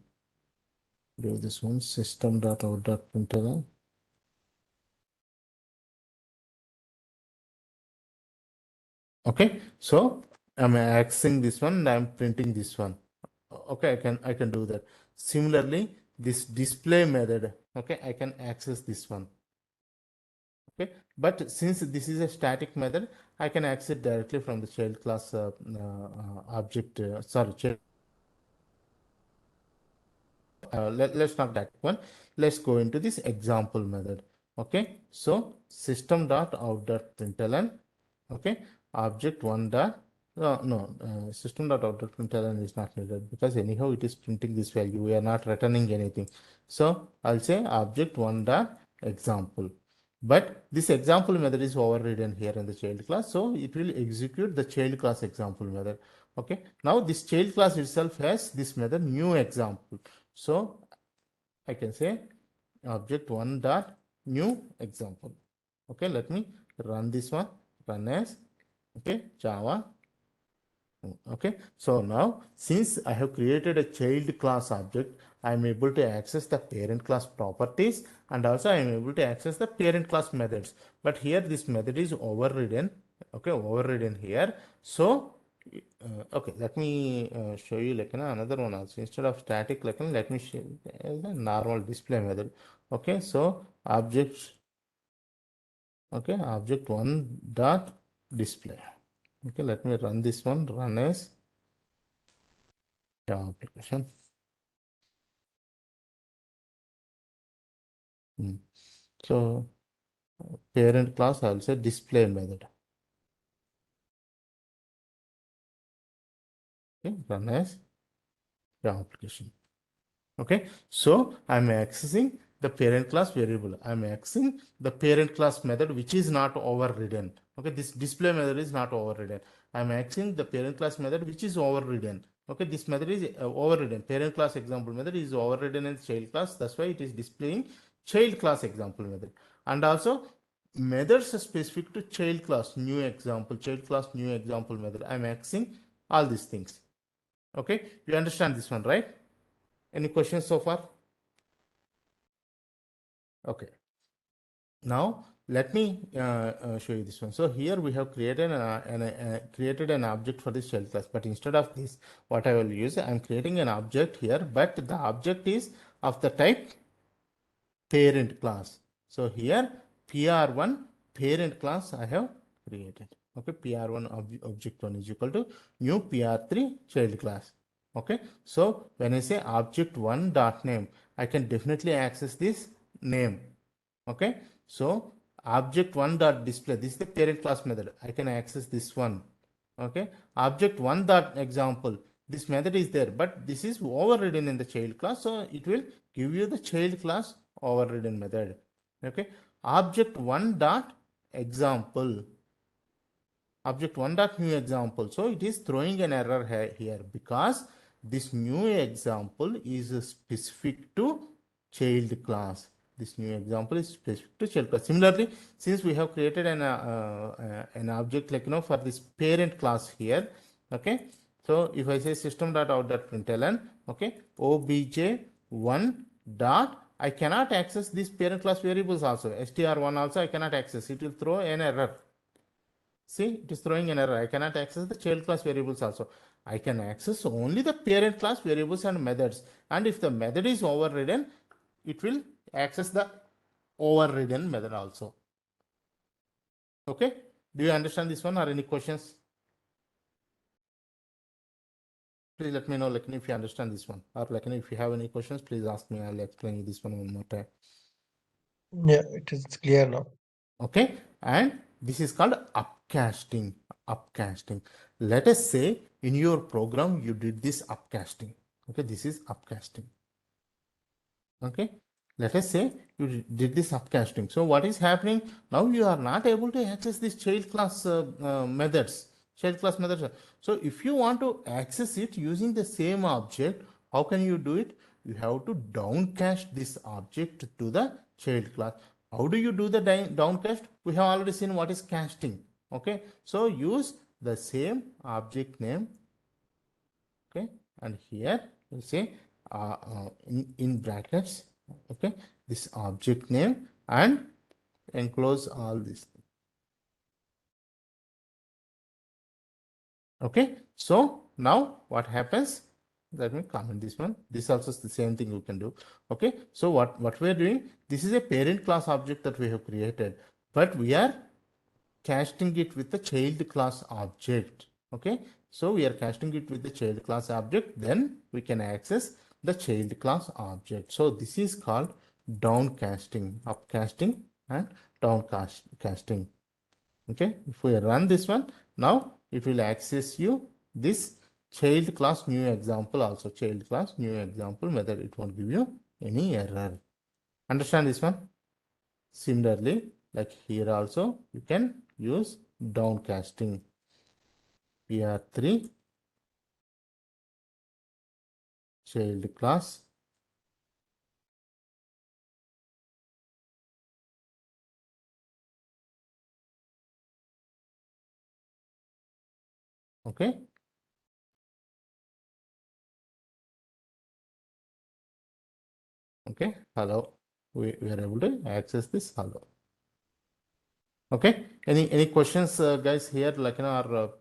do this one. System dot out dot println. Okay, so I'm accessing this one and I'm printing this one. Okay, I can do that. Similarly, this display method. Okay, I can access this one. Okay, but since this is a static method, I can access directly from the child class object. Sorry, child. Let's not that one. Let's go into this example method. Okay, so system dot out dot println. Okay, object one dot no system dot out dot println is not needed because anyhow it is printing this value. We are not returning anything. So I'll say object one dot example. But this example method is overridden here in the child class, so it will execute the child class example method. Okay, now this child class itself has this method new example. So I can say object one dot new example. Okay, let me run this one. Run as okay Java. Okay, so now since I have created a child class object, I am able to access the parent class properties and also I am able to access the parent class methods. But here this method is overridden. Okay, overridden here. So okay, let me show you like another one also. Instead of static, like let me show you the normal display method. Okay, so objects. Okay, object one dot display. Okay, let me run this one. Run as Java application. So parent class also display method. Okay, run as Java application. Okay, so I'm accessing the parent class variable. I'm accessing the parent class method which is not overridden. Okay, this display method is not overridden. I'm accessing the parent class method which is overridden. Okay, this method is overridden. Parent class example method is overridden in child class. That's why it is displaying child class example method. And also methods are specific to child class new example, child class new example method. I'm accessing all these things. Okay, you understand this one, right? Any questions so far? Okay. Now let me show you this one. So here we have created created an object for this child class, but instead of this, what I will use, I'm creating an object here, but the object is of the type parent class. So here PR1 parent class I have created. Okay, PR1 object 1 is equal to new PR3 child class. Okay, so when I say object 1 dot name, I can definitely access this name. Okay, so object 1 dot display, this is the parent class method. I can access this one. Okay, object 1 dot example, this method is there, but this is overridden in the child class, so it will give you the child class overridden method. Okay, object 1 dot example, object 1 dot new example, so it is throwing an error here because this new example is specific to child class. This new example is specific to child class. Similarly, since we have created an object like for this parent class here, okay, so if I say system dot out dot println, okay, obj1 dot, I cannot access this parent class variables also, str1 also I cannot access, it will throw an error. See, it is throwing an error. I cannot access the child class variables also. I can access only the parent class variables and methods. And if the method is overridden, it will access the overridden method also. Okay. Do you understand this one or any questions? Please let me know like if you understand this one, or like if you have any questions, please ask me. I'll explain you this one more time. Yeah, it is clear now. Okay, and this is called upcasting. Upcasting. Let us say in your program you did this upcasting. Okay, this is upcasting. Okay, let us say you did this upcasting. So what is happening now? You are not able to access this child class methods. Child class methods. So if you want to access it using the same object, how can you do it? You have to downcast this object to the child class. How do you do the downcast? We have already seen what is casting. Okay, so use the same object name. Okay, and here we'll say in brackets, okay, this object name and enclose all this. Okay, so now what happens? Let me comment this one. This also is the same thing you can do. Okay, so what we are doing, this is a parent class object that we have created, but we are casting it with the child class object. Okay, so we are casting it with the child class object, then we can access the child class object. So this is called downcasting, upcasting and downcasting. Okay, if we run this one, now it will access you this child class new example, also child class new example method. It won't give you any error. Understand this one? Similarly, like here also you can use downcasting PR3 child class. Okay. Okay. Hello. We are able to access this hello. Okay. Any questions, guys? Here, like are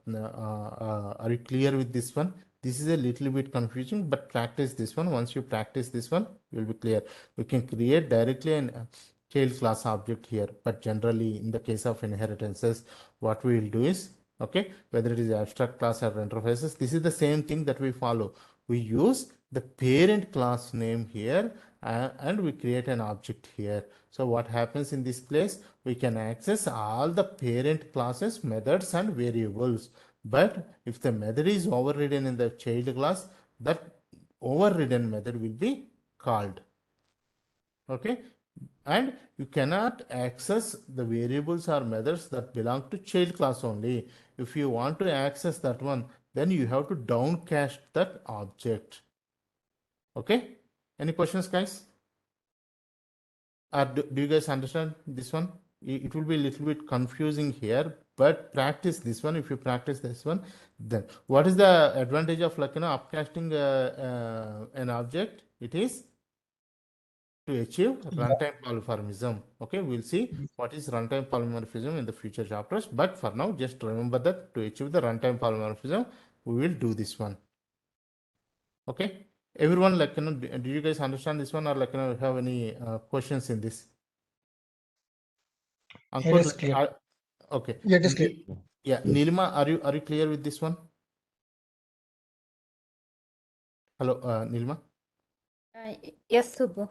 you clear with this one? This is a little bit confusing, but practice this one. Once you practice this one, you'll be clear. We can create directly an child class object here, but generally, in the case of inheritances, what we will do is, okay, whether it is abstract class or interfaces, this is the same thing that we follow. We use the parent class name here, and we create an object here. So what happens in this place? We can access all the parent classes, methods and variables. But if the method is overridden in the child class, that overridden method will be called. Okay, and you cannot access the variables or methods that belong to child class only. If you want to access that one, then you have to downcast that object. Okay, any questions, guys? Do you guys understand this one? It will be a little bit confusing here, but practice this one. If you practice this one, then what is the advantage of upcasting an object? It is to achieve Yeah. runtime polymorphism. Okay, we'll see what is runtime polymorphism in the future chapters. But for now, just remember that to achieve the runtime polymorphism, we will do this one. Okay, everyone, like, do you guys understand this one, or like, have any questions in this? It Ankur, is like, clear. okay. Yeah, it is clear. Yeah, Yes. Nilima, are you clear with this one? Hello, Nilima. Yes, Subbu.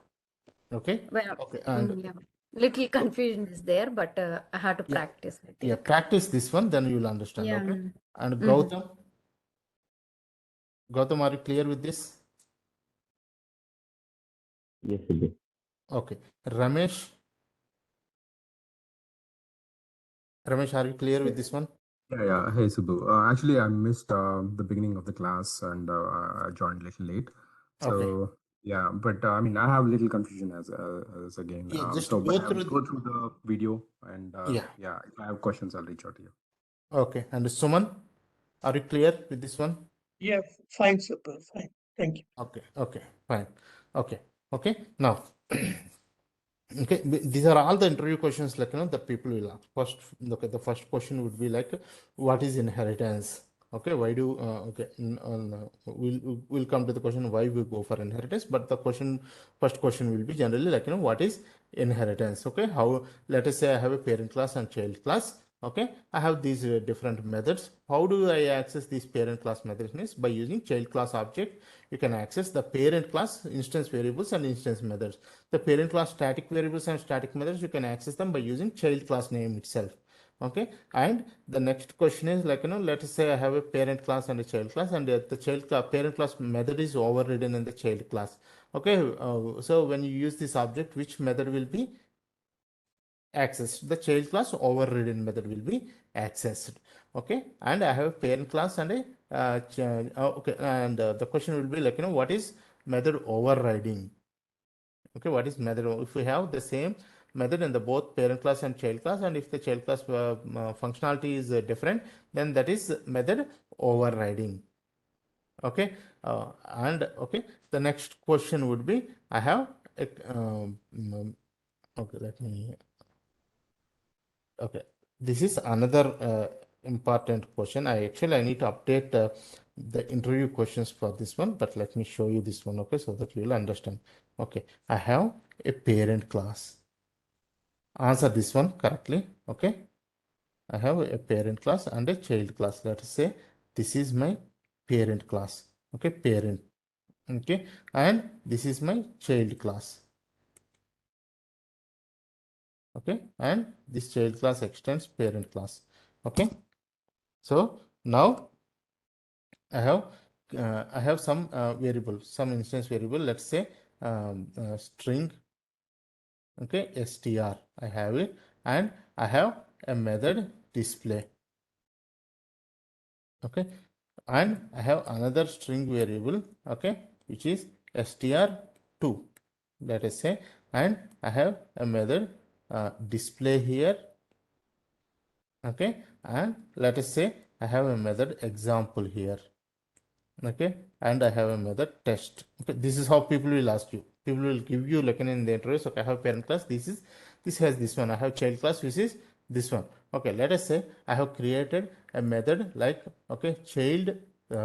Okay. Well, Okay, and yeah. Little confusion is there, but I had to yeah, practice, I yeah, think. practice this one, then you will understand. Yeah. Okay. And Mhm. Gautam, are you clear with this? Yes, Okay. Ramesh, are you clear with this one? Yeah. Hey, Subbu. Actually, I missed the beginning of the class and I joined a little late. Okay. So, yeah, but I mean, I have little confusion as again. Yeah, just But go I'll through. go through the video and Yeah. yeah, if I have questions, I'll reach out to you. Okay. And Suman, are you clear with this one? Yeah, fine, super, fine. Thank you. Okay. Okay. Fine. Okay. Okay. Now, okay, these are all the interview questions, like, that people will ask. First, look at the first question would be like, what is inheritance? Okay, why do okay, we'll come to the question why we go for inheritance, but the first question will be generally like, what is inheritance? Okay, how, let us say I have a parent class and child class. Okay, I have these different methods. How do I access these parent class methods? Means by using child class object, you can access the parent class instance variables and instance methods. The parent class static variables and static methods, you can access them by using child class name itself. Okay, and the next question is like, let us say I have a parent class and a child class, and the child class parent class method is overridden in the child class. Okay, so when you use this object, which method will be accessed? The child class overridden method will be accessed. Okay, and I have a parent class and a okay, and the question will be like, what is method overriding? Okay, what is method? If we have the same method in the both parent class and child class, and if the child class functionality is different, then that is method overriding. Okay, and okay, the next question would be, I have a, okay, let me, okay, this is another important question. I need to update the interview questions for this one, but let me show you this one. Okay, so that you will understand. Okay, I have a parent class. Answer this one correctly. Okay, I have a parent class and a child class. Let us say this is my parent class. Okay, parent. Okay, and this is my child class. Okay, and this child class extends parent class. Okay, so now I have some variable, some instance variable. Let's say string. Okay, str. I have it, and I have a method display. Okay, and I have another string variable, okay, which is str2, let us say, and I have a method display here. Okay, and let us say I have a method example here. Okay, and I have a method test. Okay, this is how people will ask you. People will give you like in the interviews. Okay, I have parent class, this has this one. I have child class, which is this one. Okay, let us say I have created a method like, okay, child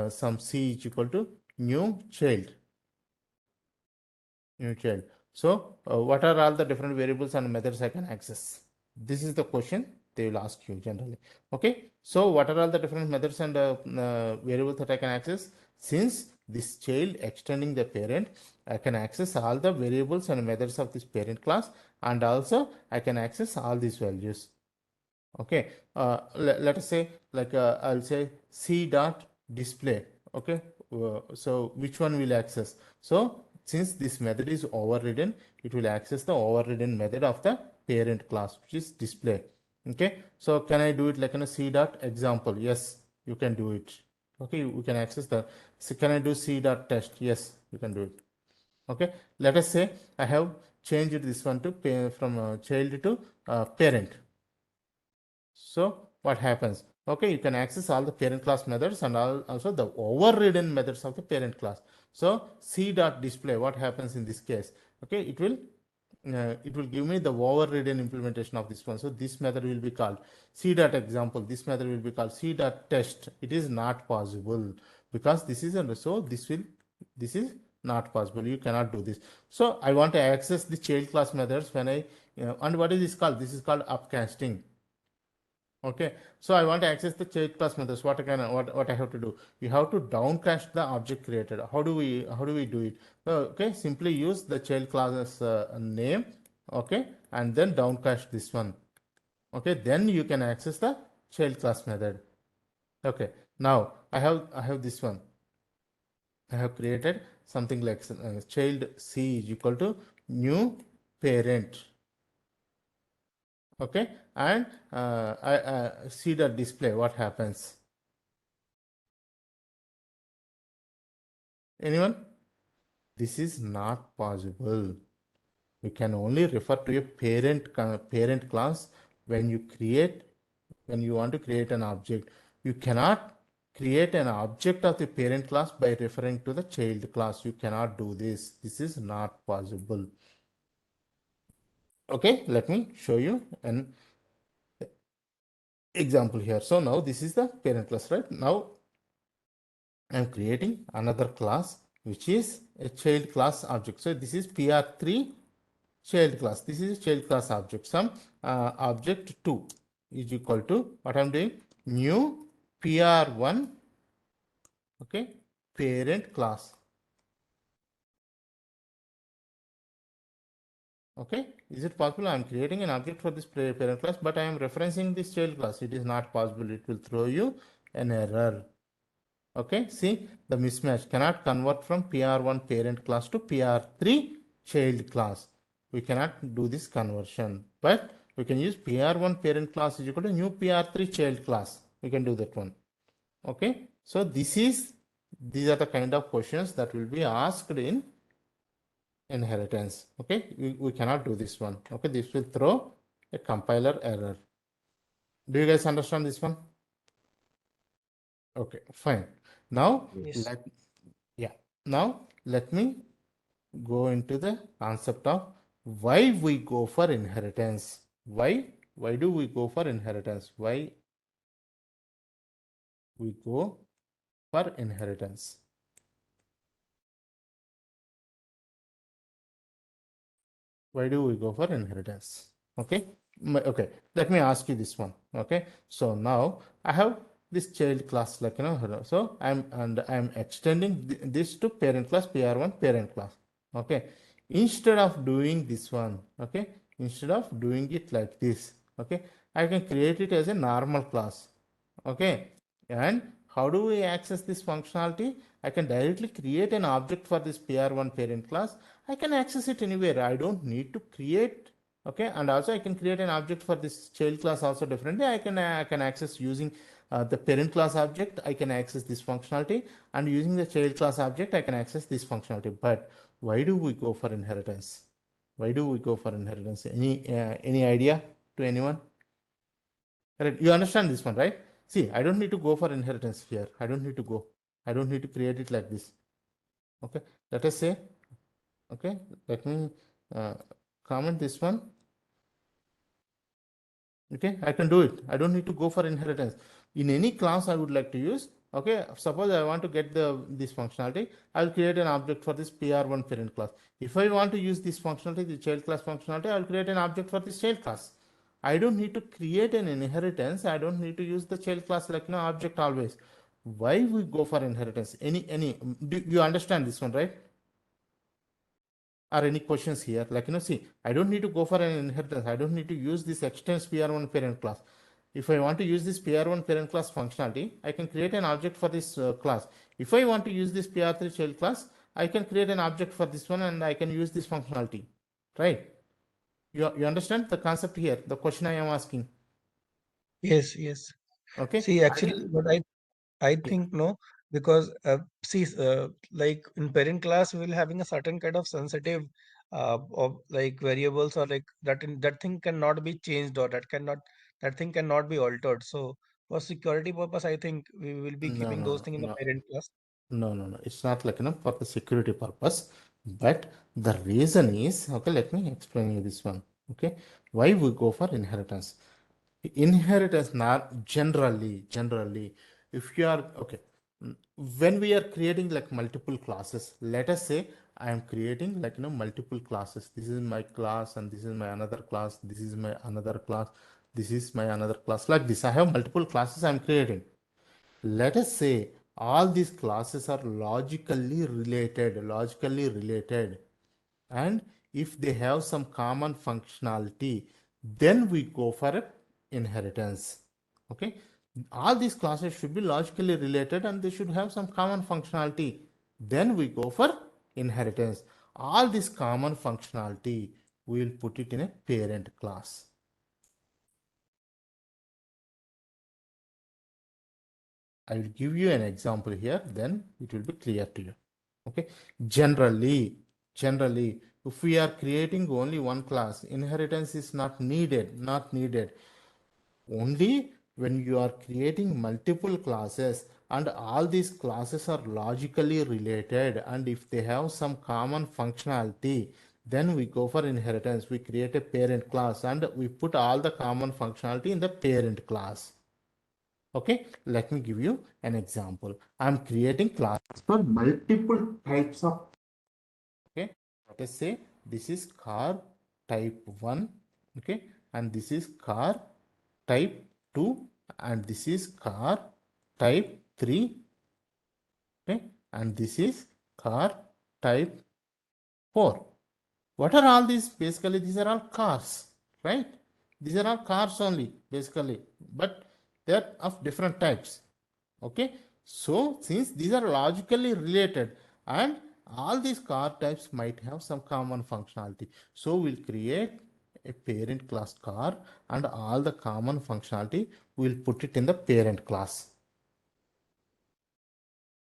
some c is equal to new child. So what are all the different variables and methods I can access? This is the question they will ask you generally. Okay, so what are all the different methods and variables that I can access? Since this child extending the parent, I can access all the variables and methods of this parent class, and also I can access all these values. Okay, let us say like I'll say c dot display. Okay, so which one will access? So since this method is overridden, it will access the overridden method of the parent class, which is display. Okay, so can I do it like in a c dot example? Yes, you can do it. Okay, you can access the, so can I do c dot test? Yes, you can do it. Okay, let us say I have changed this one to from child to parent. So what happens? Okay, you can access all the parent class methods and also the overridden methods of the parent class. So c dot display, what happens in this case? Okay, it will it will give me the overridden implementation of this one. So this method will be called c dot example. This method will be called c dot test. It is not possible because this is so this is not possible. You cannot do this. So I want to access the child class methods when I and what is this called? This is called upcasting. Okay, so I want to access the child class methods. What I have to do? You have to downcast the object created. How do we do it? Okay, simply use the child class name. Okay, and then downcast this one. Okay, then you can access the child class method. Okay, now I have this one. I have created something like child c is equal to new parent. Okay, and I see the display. What happens? Anyone? This is not possible. We can only refer to a parent class when you want to create an object. You cannot create an object of the parent class by referring to the child class. You cannot do this. This is not possible. Okay, let me show you an example here. So now this is the parent class, right? Now I'm creating another class which is a child class object. So this is PR3 child class. This is child class object. Some object 2 is equal to what I'm doing, new PR1, okay, parent class. Okay, is it possible? I'm creating an object for this parent class, but I am referencing this child class. It is not possible. It will throw you an error. Okay, see the mismatch cannot convert from PR1 parent class to PR3 child class. We cannot do this conversion, but we can use PR1 parent class is equal to new PR3 child class. We can do that one. Okay, so these are the kind of questions that will be asked in inheritance. Okay, we cannot do this one. Okay, this will throw a compiler error. Do you guys understand this one? Okay, fine. Now Yes. now let me go into the concept of why we go for inheritance. Why do we go for inheritance? Why we go for inheritance? Why do we go for inheritance? Okay, okay, let me ask you this one. Okay, so now I have this child class, like so I'm extending this to parent class, PR1 parent class. Okay, instead of doing this one, okay, instead of doing it like this, okay, I can create it as a normal class. Okay, and how do we access this functionality? I can directly create an object for this PR1 parent class. I can access it anywhere. I don't need to create. Okay, and also I can create an object for this child class also differently. I can access using the parent class object. I can access this functionality, and using the child class object I can access this functionality. But why do we go for inheritance? Why do we go for inheritance? Any idea to anyone? Correct. You understand this one, right? See, I don't need to go for inheritance here. I don't need to go. I don't need to create it like this. Okay. Let us say, okay, let me uh, comment this one. Okay, I can do it. I don't need to go for inheritance. In any class I would like to use, okay, suppose I want to get this functionality, I'll create an object for this PR1 parent class. If I want to use this functionality, the child class functionality, I'll create an object for this child class. I don't need to create an inheritance. I don't need to use the child class like object always. Why we go for inheritance? Any do you understand this one, right? Are any questions here? Like see, I don't need to go for an inheritance. I don't need to use this extends PR1 parent class. If I want to use this PR1 parent class functionality, I can create an object for this class. If I want to use this PR3 child class, I can create an object for this one and I can use this functionality, right? You understand the concept here, the question I am asking? Yes, yes. Okay, See, I will. actually, what I Yeah. think no, because see, like in parent class, we will having a certain kind of sensitive of like variables or like that thing cannot be changed or that thing cannot be altered. So for security purpose, I think we will be No, keeping no, those no, things in the no, parent class. no, no, no. It's not like for the security purpose. But the reason is, okay, let me explain you this one. Okay, why we go for inheritance? Inheritance, not generally, if you are okay, when we are creating like multiple classes, let us say I am creating like multiple classes. This is my class, and this is my another class. This is my another class. This is my another class. Like this, I have multiple classes I am creating. Let us say all these classes are logically related, and if they have some common functionality, then we go for inheritance. Okay, all these classes should be logically related and they should have some common functionality, then we go for inheritance. All this common functionality, we will put it in a parent class. I will give you an example here, then it will be clear to you. Okay, generally, if we are creating only one class, inheritance is not needed. Only when you are creating multiple classes and all these classes are logically related, and if they have some common functionality, then we go for inheritance. We create a parent class and we put all the common functionality in the parent class. Okay, let me give you an example. I'm creating classes for multiple types of. Okay, let us say this is car type 1. Okay, and this is car type 2, and this is car type 3. Okay, and this is car type 4. What are all these? Basically, these are all cars, right? These are all cars only, basically, but they are of different types. Okay, so since these are logically related and all these car types might have some common functionality, so we'll create a parent class car and all the common functionality we'll put it in the parent class.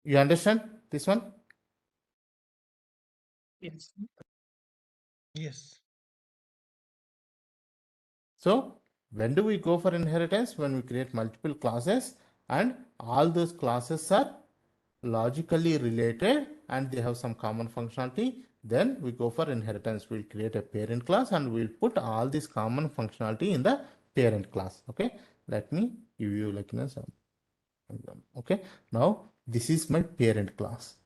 You understand this one? Yes. Yes. So when do we go for inheritance? When we create multiple classes and all those classes are logically related and they have some common functionality, then we go for inheritance. We'll create a parent class and we'll put all this common functionality in the parent class. Okay, let me give you like some example. Okay, now this is my parent class.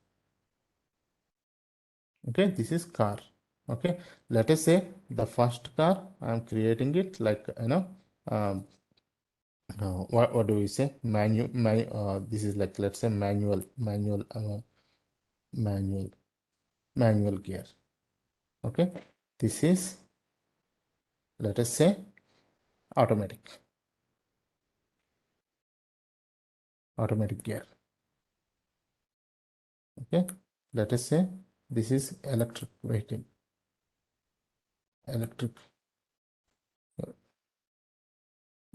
Okay, this is car. Okay, let us say the first car I'm creating it like um, what do we say, this is like, let's say manual manual gear. Okay, this is, let us say, automatic gear. Okay, let us say this is electric vehicle, electric.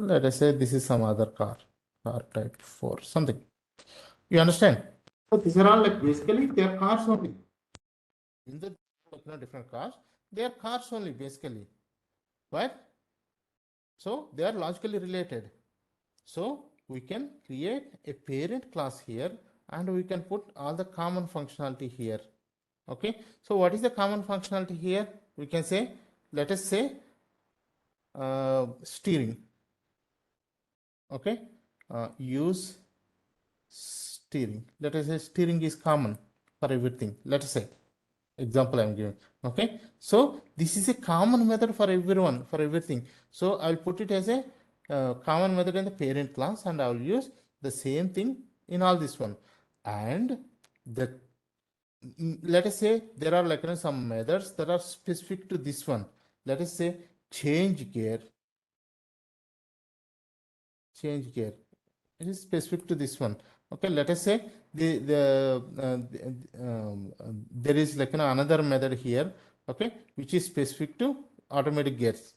Let us say this is some other car type 4, something. You understand? So these are all like basically they are cars only. In the different cars, they are cars only basically, right? So they are logically related. So we can create a parent class here and we can put all the common functionality here. Okay, so what is the common functionality here? We can say, let us say steering. Okay, use steering. Let us say steering is common for everything. Let us say, example I'm giving. Okay, so this is a common method for everyone, for everything. So I'll put it as a common method in the parent class and I'll use the same thing in all this one. And the let us say there are like some methods that are specific to this one. Let us say change gear. It is specific to this one. Okay, let us say there is like another method here. Okay, which is specific to automatic gears.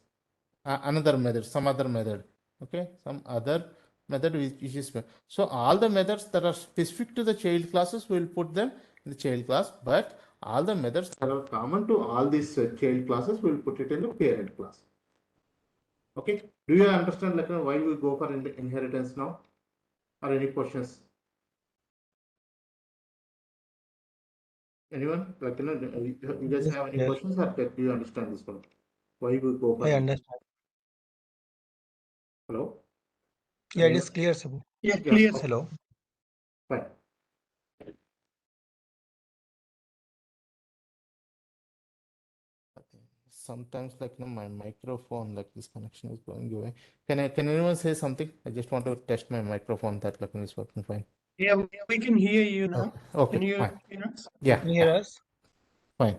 Another method, some other method. Okay, some other method which is so all the methods that are specific to the child classes, we will put them in the child class, but all the methods that are common to all these child classes, we will put it in the parent class. Okay, do you understand like why we go for inheritance now, or any questions? Anyone? Like, you guys Yes, have any clear. questions or do you understand this one? Why we go for I it? understand. Hello? Yeah, it Anyone? is clear, Subbu. Yeah, Yeah, clear. okay, Hello. fine. Okay. Sometimes, like, my microphone, like, this connection is going away. Can anyone say something? I just want to test my microphone that, like, is working fine. Yeah, we can hear you now. Okay, Can you fine. hear us? Yeah, Can you hear us? fine.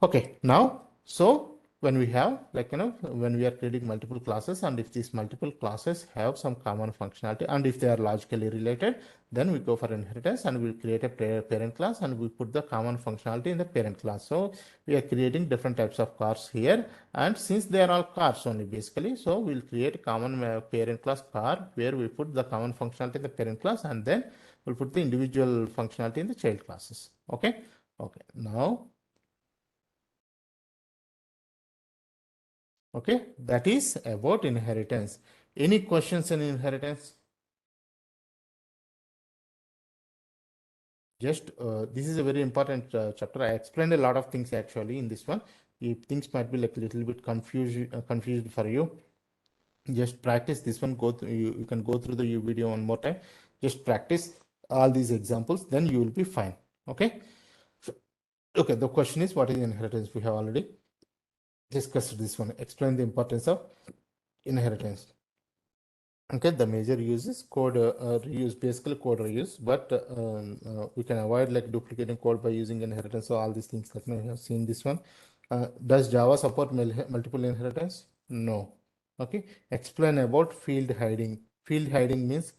Okay, now, so when we have, like, when we are creating multiple classes, and if these multiple classes have some common functionality, and if they are logically related, then we go for inheritance and we'll create a parent class and we put the common functionality in the parent class. So we are creating different types of cars here. And since they are all cars only basically, so we'll create a common parent class car where we put the common functionality in the parent class and then we'll put the individual functionality in the child classes. Okay. Okay. Now, okay, that is about inheritance. Any questions in inheritance? Just this is a very important chapter. I explained a lot of things actually in this one. If things might be like a little bit confused for you, just practice this one. Go through, you can go through the video one more time. Just practice all these examples, then you will be fine. Okay. Okay. The question is, what is inheritance? We have already discussed this one. Explain the importance of inheritance. Okay, the major use is code reuse, basically code reuse, but we can avoid like duplicating code by using inheritance. So all these things that we have seen this one. Does Java support multiple inheritance? No. Okay, explain about field hiding. Field hiding means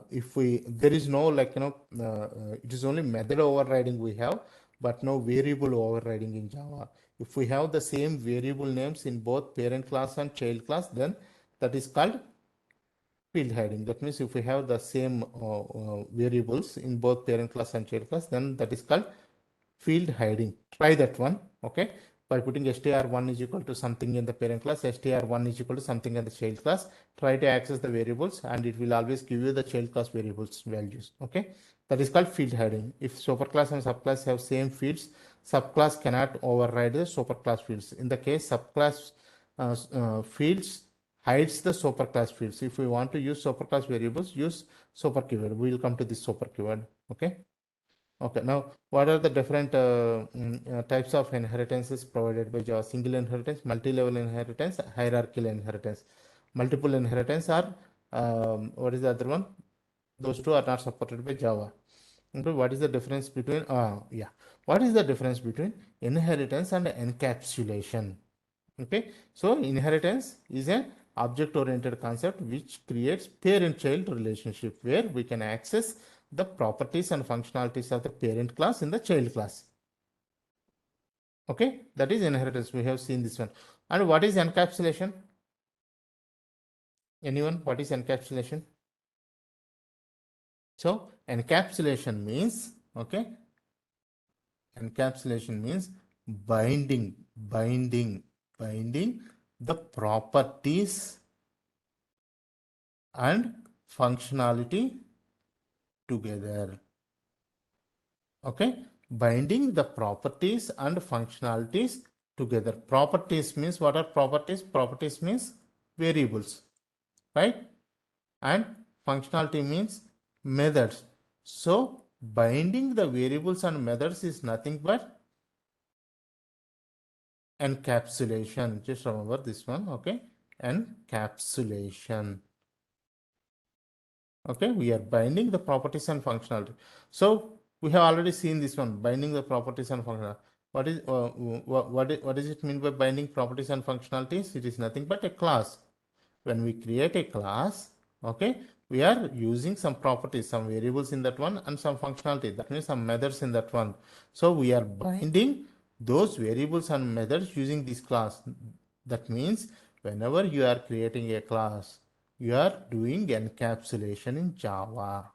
if there is no like it is only method overriding we have, but no variable overriding in Java. If we have the same variable names in both parent class and child class, then that is called field hiding. That means if we have the same variables in both parent class and child class, then that is called field hiding. Try that one. Okay. By putting str1 is equal to something in the parent class, str1 is equal to something in the child class. Try to access the variables and it will always give you the child class variables values. Okay. That is called field hiding. If superclass and subclass have same fields, subclass cannot override the superclass fields. In the case subclass fields hides the superclass fields. If we want to use superclass variables, use super keyword. We will come to this super keyword. Okay. Okay. Now, what are the different types of inheritances provided by Java? Single inheritance, multi-level inheritance, hierarchical inheritance. Multiple inheritance are what is the other one? Those two are not supported by Java. Okay, what is the difference between what is the difference between inheritance and encapsulation? Okay, so inheritance is an object-oriented concept which creates parent-child relationship where we can access the properties and functionalities of the parent class in the child class. Okay, that is inheritance. We have seen this one. And what is encapsulation? Anyone? What is encapsulation? So encapsulation means, okay, encapsulation means binding the properties and functionality together. Okay, binding the properties and functionalities together. Properties means, what are properties? Properties means variables, right? And functionality means methods. So binding the variables and methods is nothing but encapsulation. Just remember this one. Okay, encapsulation. Okay, we are binding the properties and functionality. So we have already seen this one, binding the properties and functionality. What does it mean by binding properties and functionalities? It is nothing but a class. When we create a class, okay, we are using some properties, some variables in that one and some functionality. That means some methods in that one. So we are binding those variables and methods using this class. That means whenever you are creating a class, you are doing encapsulation in Java.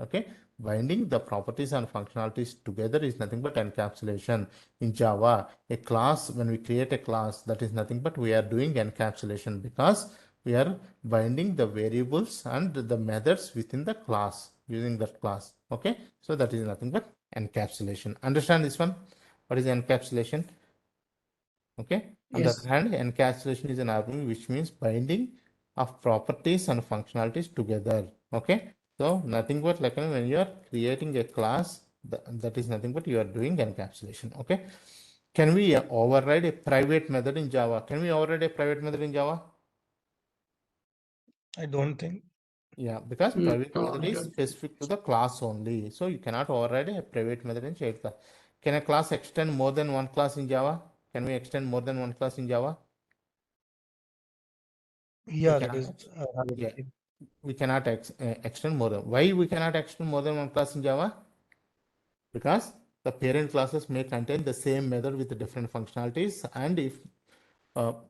Okay, binding the properties and functionalities together is nothing but encapsulation in Java. A class, when we create a class, that is nothing but we are doing encapsulation because we are binding the variables and the methods within the class using that class. Okay, so that is nothing but encapsulation. Understand this one? What is encapsulation? Okay. On the Yes. other hand, encapsulation is an argument which means binding of properties and functionalities together. Okay. So nothing but like when you are creating a class, that is nothing but you are doing encapsulation. Okay. Can we override a private method in Java? Can we override a private method in Java? I don't think. Yeah, because No, private method I is don't. specific to the class only. So you cannot override a private method in child class. Can a class extend more than one class in Java? Can we extend more than one class in Java? We Yeah, that cannot. is Yeah, reality. we cannot extend more than. Why we cannot extend more than one class in Java? Because the parent classes may contain the same method with different functionalities, and if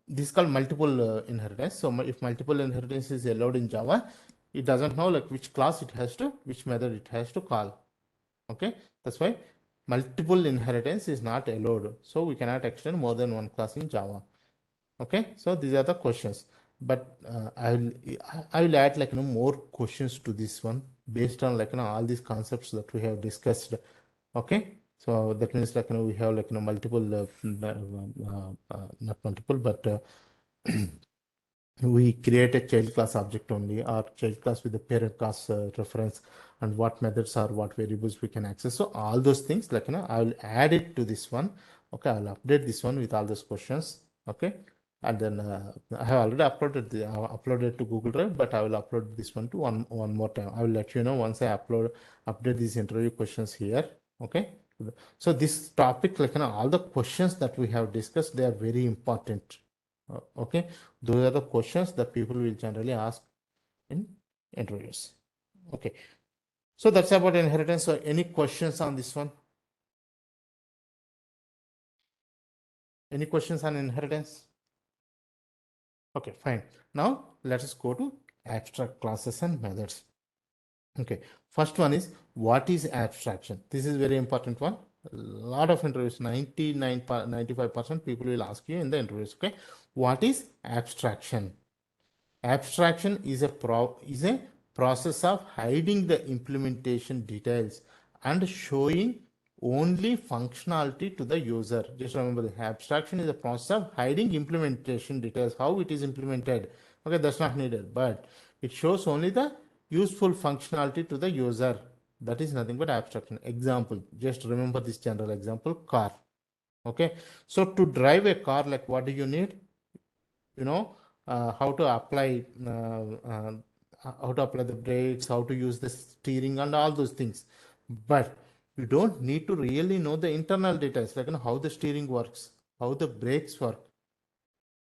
this is called multiple inheritance. So if multiple inheritance is allowed in Java, it doesn't know like which class it has to, which method it has to call. Okay, that's why multiple inheritance is not allowed. So we cannot extend more than one class in Java. Okay, so these are the questions, but I will add like more questions to this one based on like all these concepts that we have discussed. Okay, so that means like we have like multiple not multiple but we create a child class object only or child class with the parent class reference, and what methods or what variables we can access. So all those things like I will add it to this one. Okay, I'll update this one with all those questions. Okay, and then I have already uploaded to Google Drive, but I will upload this one to one more time. I will let you know once I update these interview questions here. Okay, so this topic like all the questions that we have discussed, they are very important. Okay, those are the questions that people will generally ask in interviews. Okay, so that's about inheritance. So any questions on this one? Any questions on inheritance? Okay, fine. Now let us go to abstract classes and methods. Okay, first one is what is abstraction? This is very important one. A lot of interviews, 95% people will ask you in the interviews. Okay, what is abstraction? Abstraction is a process of hiding the implementation details and showing only functionality to the user. Just remember, the abstraction is a process of hiding implementation details, how it is implemented. Okay, that's not needed, but it shows only the useful functionality to the user. That is nothing but abstraction. Example, just remember this general example, car. Okay, so to drive a car, like what do you need? How to apply the brakes, how to use the steering and all those things, but you don't need to really know the internal details, like how the steering works, how the brakes work.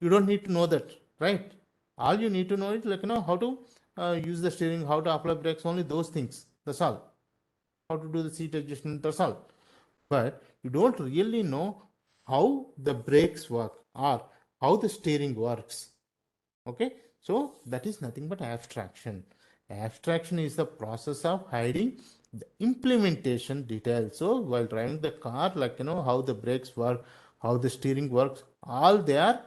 You don't need to know that, right? All you need to know is like how to use the steering, how to apply brakes, only those things. That's all. How to do the seat adjustment, that's all. But you don't really know how the brakes work or how the steering works. Okay, so that is nothing but abstraction. Abstraction is the process of hiding the implementation details. So while driving the car, like how the brakes work, how the steering works, all they are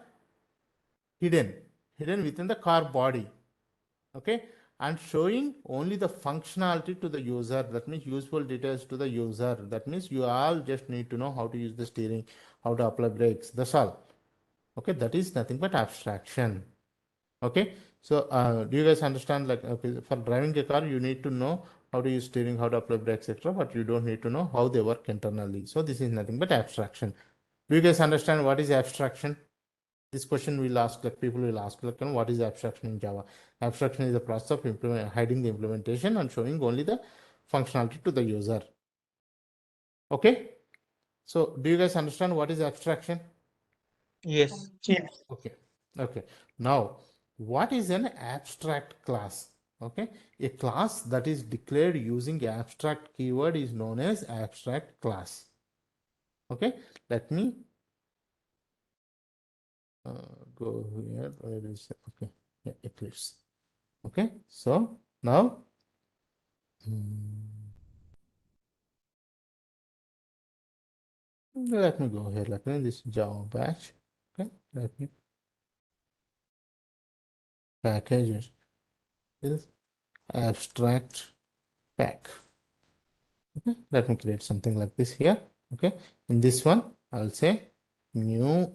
hidden within the car body. Okay, and showing only the functionality to the user. That means useful details to the user. That means you all just need to know how to use the steering, how to apply brakes. That's all. Okay, that is nothing but abstraction. Okay, so do you guys understand, like okay, for driving a car you need to know how to use steering, how to apply brakes, etc., but you don't need to know how they work internally. So this is nothing but abstraction. Do you guys understand what is abstraction? This question will ask, like people will ask, like what is abstraction in Java? Abstraction is the process of hiding the implementation and showing only the functionality to the user. Okay, so do you guys understand what is abstraction? Yes. Yeah. Okay. Okay. Now, what is an abstract class? Okay. A class that is declared using abstract keyword is known as abstract class. Okay. Let me go here. Where is it? Okay. Yeah, Eclipse. Okay. So now, let me go here. Let me this Java batch. Okay. Let me package it is abstract pack. Okay, let me create something like this here. Okay, in this one, I'll say new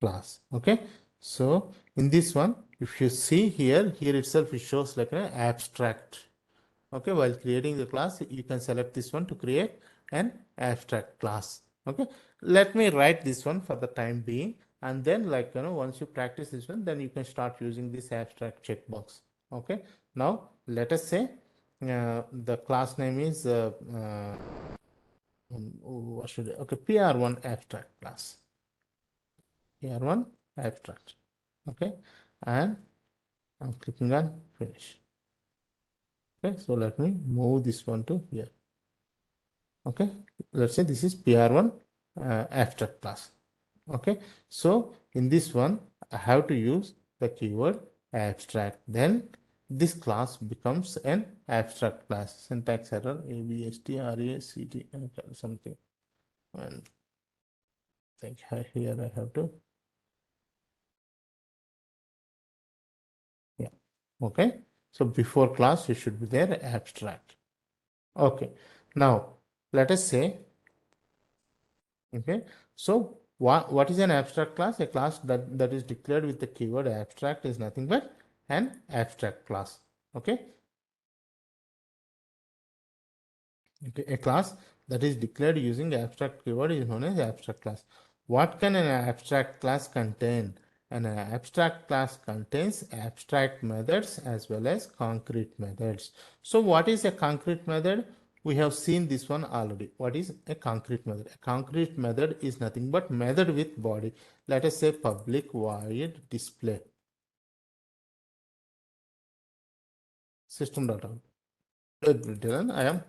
class. Okay, so in this one, if you see here itself, it shows like an abstract. Okay, while creating the class, you can select this one to create an abstract class. Okay, let me write this one for the time being, and then once you practice this one, then you can start using this abstract checkbox. Okay, now let us say the class name is what should I, okay, PR1 abstract class, PR1 abstract. Okay, and I'm clicking on finish. Okay, so let me move this one to here. Okay, let's say this is PR1 abstract class. Okay, so in this one, I have to use the keyword abstract. Then this class becomes an abstract class. Syntax error, ABSTRACT, something. And I think here I have to, yeah. Okay, so before class, it should be there abstract. Okay, now let us say, okay, so what is an abstract class? A class that is declared with the keyword abstract is nothing but an abstract class. Okay, a class that is declared using abstract keyword is known as abstract class. What can an abstract class contain? An abstract class contains abstract methods as well as concrete methods. So what is a concrete method? We have seen this one already. What is a concrete method? A concrete method is nothing but method with body. Let us say public void display system.out. I am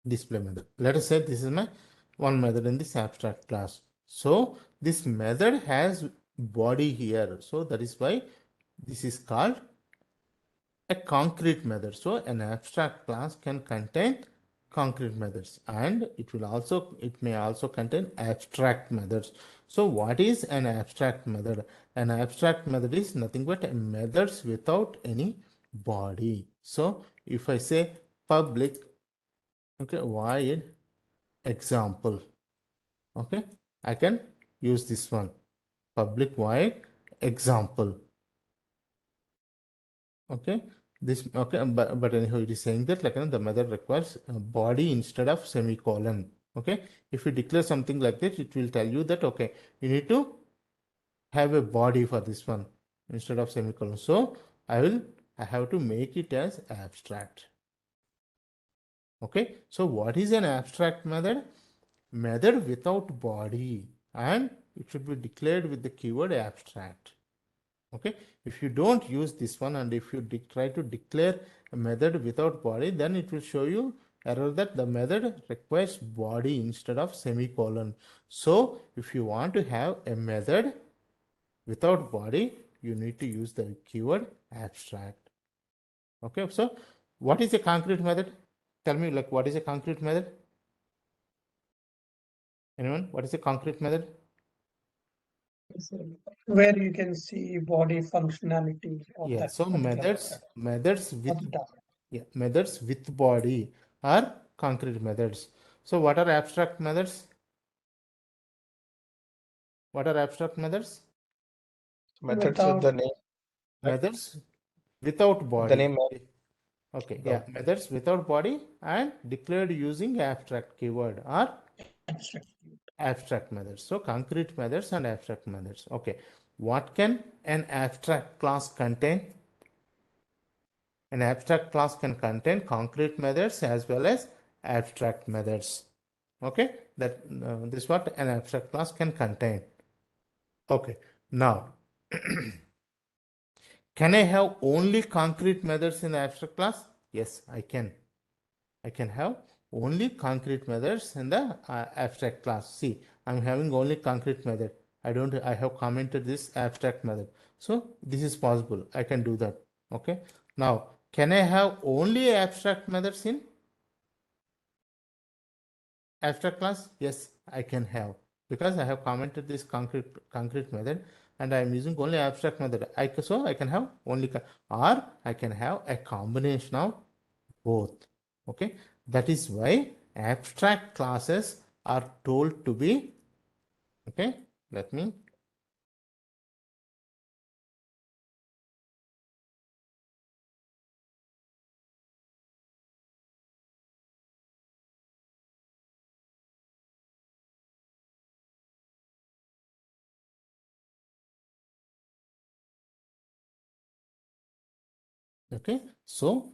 display method. Let us say this is my one method in this abstract class. So this method has body here. So that is why this is called a concrete method. So an abstract class can contain concrete methods, and it may also contain abstract methods. So what is an abstract method? An abstract method is nothing but methods without any body. So if I say public, okay, void example, okay, I can use this one, public void example. Okay, this, okay, but anyhow, it is saying that the method requires a body instead of semicolon. Okay, if you declare something like that, it will tell you that, okay, you need to have a body for this one instead of semicolon. So I have to make it as abstract. Okay, so what is an abstract method? Method without body, and it should be declared with the keyword abstract. Okay, if you don't use this one, and if you try to declare a method without body, then it will show you error that the method requires body instead of semicolon. So if you want to have a method without body, you need to use the keyword abstract. Okay, so what is a concrete method? Tell me, like, what is a concrete method? Anyone? What is a concrete method? Where you can see body functionality of Yeah, that so particular method methods or with, the data. yeah, methods with body are concrete methods. So what are abstract methods? What are abstract methods? Methods with Without the name, Methods without with the body. name. Okay, yeah, No. methods without body and declared using abstract keyword are abstract. abstract methods. So concrete methods and abstract methods. Okay, what can an abstract class contain? An abstract class can contain concrete methods as well as abstract methods. Okay, that this is what an abstract class can contain. Okay, now can I have only concrete methods in the abstract class? Yes, I can. I can have only concrete methods in the abstract class. See, I'm having only concrete method. I have commented this abstract method. So this is possible. I can do that. Okay. Now, can I have only abstract methods in abstract class? Yes, I can have, because I have commented this concrete method. and I'm using only abstract method. So I can have only, or I can have a combination of both. Okay, that is why abstract classes are told to be, okay, let me, okay, so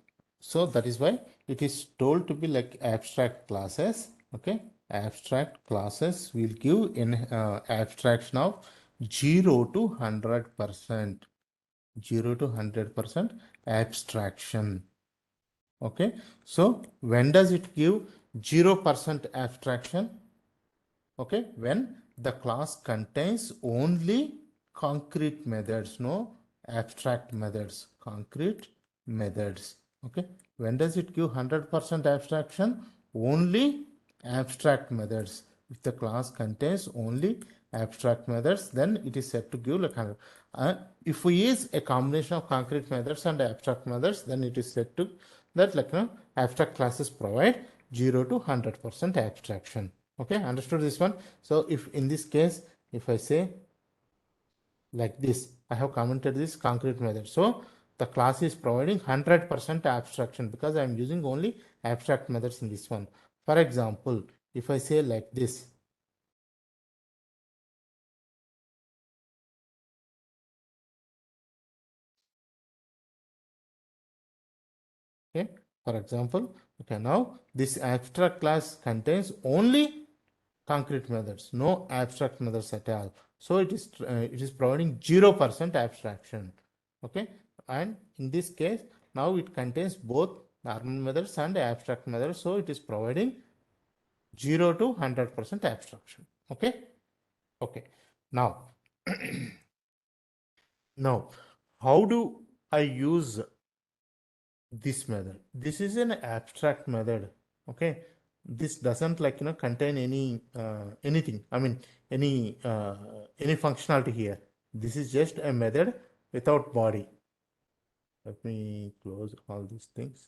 that is why it is told to be like abstract classes. Okay, abstract classes will give in abstraction of 0 to 100%, 0 to 100% abstraction. Okay, so when does it give 0% abstraction? Okay, when the class contains only concrete methods, no abstract methods, concrete methods. Okay, when does it give 100% abstraction? Only abstract methods. If the class contains only abstract methods, then it is said to give like 100. If we use a combination of concrete methods and abstract methods, then it is said to that like abstract classes provide 0 to 100% abstraction. Okay, understood this one? So if in this case, if I say like this, I have commented this concrete method. So the class is providing 100% abstraction because I am using only abstract methods in this one. For example, if I say like this, okay, for example, okay, now this abstract class contains only concrete methods, no abstract methods at all. So it is providing 0% abstraction. Okay, and in this case, now it contains both normal methods and abstract methods. So it is providing 0 to 100% abstraction. Okay, okay. Now, now, how do I use this method? This is an abstract method. Okay, this doesn't like contain anything, I mean any functionality here. This is just a method without body. Let me close all these things.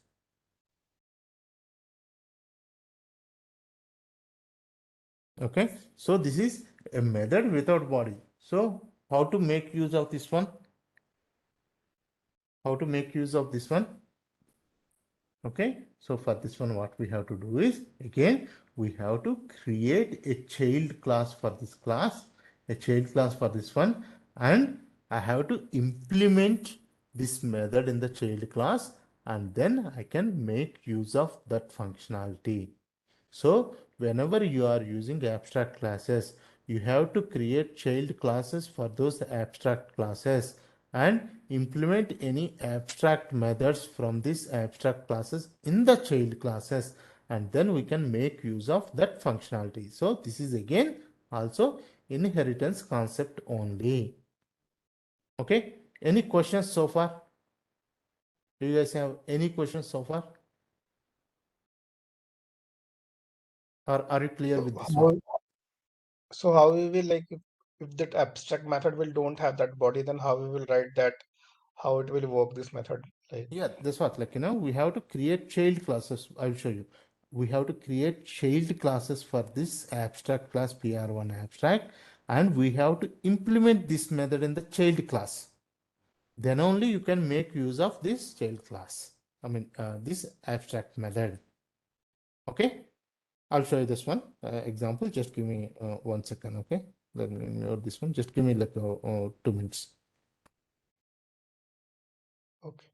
Okay, so this is a method without body. So how to make use of this one? How to make use of this one? Okay, so for this one, what we have to do is, again, we have to create a child class for this class, a child class for this one, and I have to implement this method in the child class, and then I can make use of that functionality. So whenever you are using abstract classes, you have to create child classes for those abstract classes and implement any abstract methods from these abstract classes in the child classes, and then we can make use of that functionality. So this is again also inheritance concept only. Okay, any questions so far? Do you guys have any questions so far? Or are you clear So with this one? how, so how we will like if that abstract method will don't have that body, then how we will write that, how it will work this method? Like, Yeah, that's what, like, we have to create child classes. I'll show you. We have to create child classes for this abstract class PR1 abstract, and we have to implement this method in the child class. Then only you can make use of this child class. I mean, this abstract method. Okay, I'll show you this one example. Just give me 1 second. Okay, let me note this one. Just give me like 2 minutes. okay.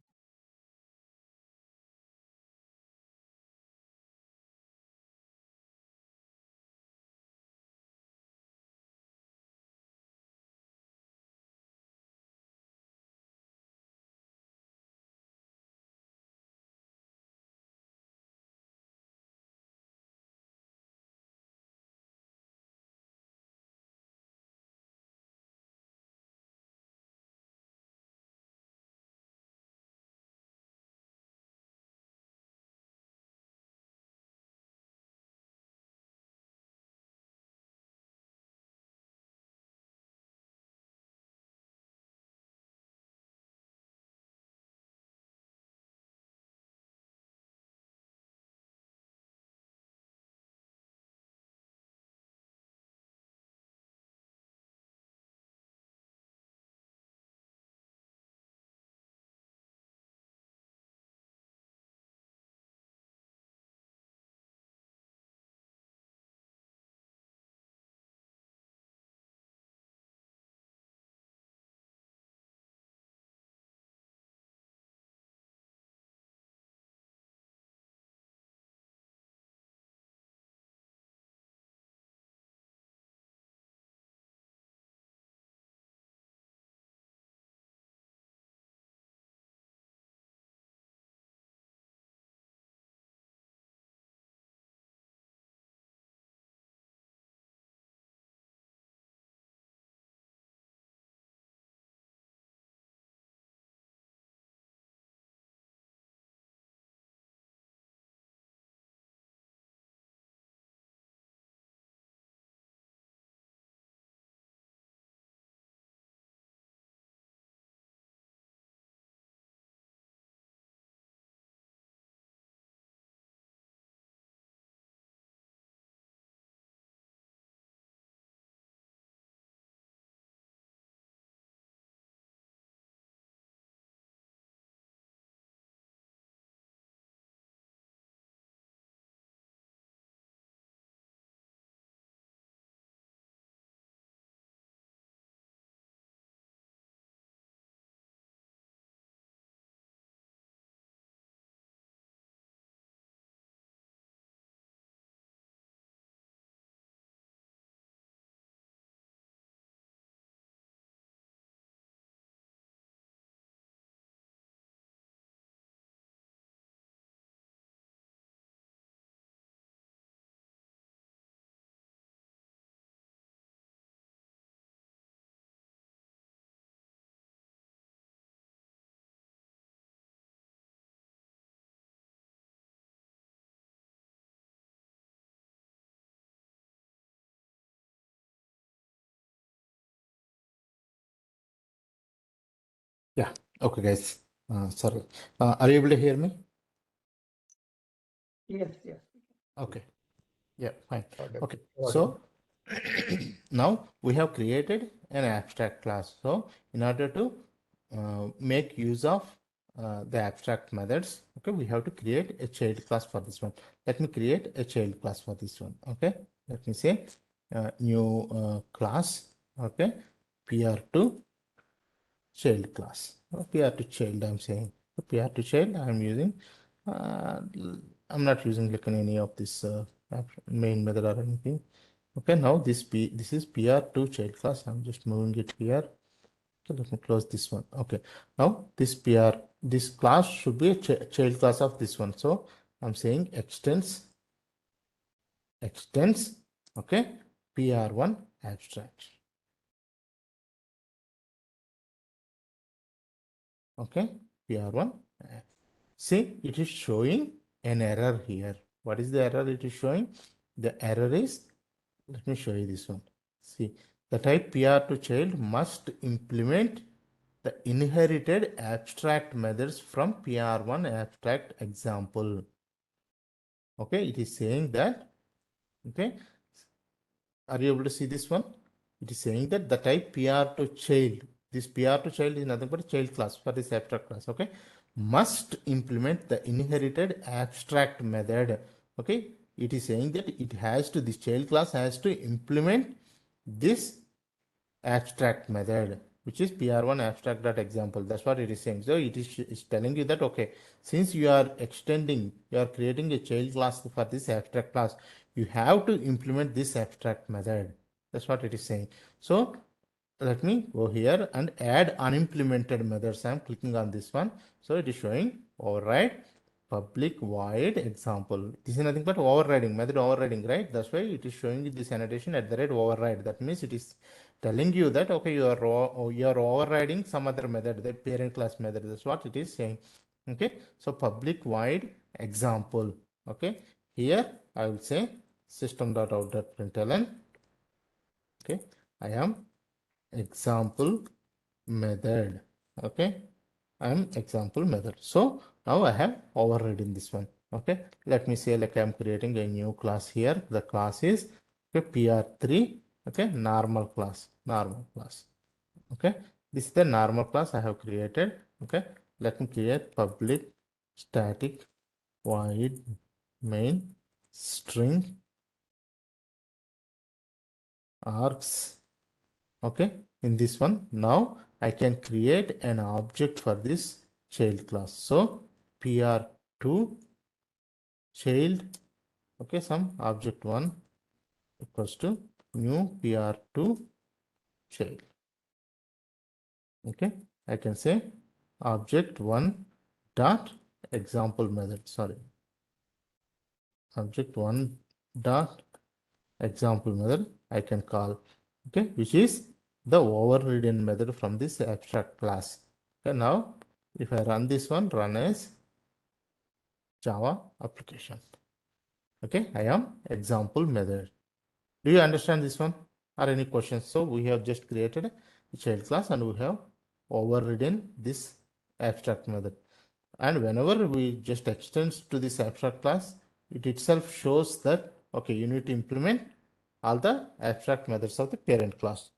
Okay, guys. Sorry. Are you able to hear me? Yes, yes. Okay. Yeah, fine. Audible. Okay. So now we have created an abstract class. So in order to make use of the abstract methods, okay, we have to create a child class for this one. Let me create a child class for this one. Okay. Let me say new class. Okay. PR2 child class. PR to child, I'm saying. PR to child, I'm using. Uh, I'm not using like any of this main method or anything. Okay, now this is PR2 child class. I'm just moving it here. So let me close this one. Okay, now this class should be a child class of this one. So I'm saying extends, okay, PR1 abstract. Okay, PR1. See, it is showing an error here. What is the error it is showing? The error is, let me show you this one. See, the type PR to child must implement the inherited abstract methods from PR1 abstract example. Okay, it is saying that, okay, are you able to see this one? It is saying that the type PR to child, this PR to child is nothing but a child class for this abstract class, okay, must implement the inherited abstract method, okay. It is saying that it has to, this child class has to implement this abstract method, which is PR1 abstract dot example. That's what it is saying. So it is telling you that, okay, since you are extending, you are creating a child class for this abstract class, you have to implement this abstract method. That's what it is saying. So let me go here and add unimplemented methods. I'm clicking on this one. So it is showing override public void example. This is nothing but overriding, method overriding, right? That's why it is showing you this annotation at the rate override. That means it is telling you that, okay, you are overriding some other method, the parent class method. That's what it is saying. Okay, so public void example. Okay, here I will say system.out.println. Okay, I am example method. Okay, I am example method. So now I have overridden this one. Okay, let me say like I am creating a new class here. The class is, okay, PR3. Okay, normal class. Okay, this is the normal class I have created. Okay, let me create public static void main string args. Okay, in this one now I can create an object for this child class. So PR2 child, okay, some object 1 equals to new PR2 child. Okay, I can say object 1 dot example method, sorry, object 1 dot example method I can call, okay, which is the overridden method from this abstract class. Okay, now if I run this one, run as Java application. Okay, I am example method. Do you understand this one or any questions? So we have just created a child class and we have overridden this abstract method. And whenever we just extends to this abstract class, it itself shows that, okay, you need to implement all the abstract methods of the parent class.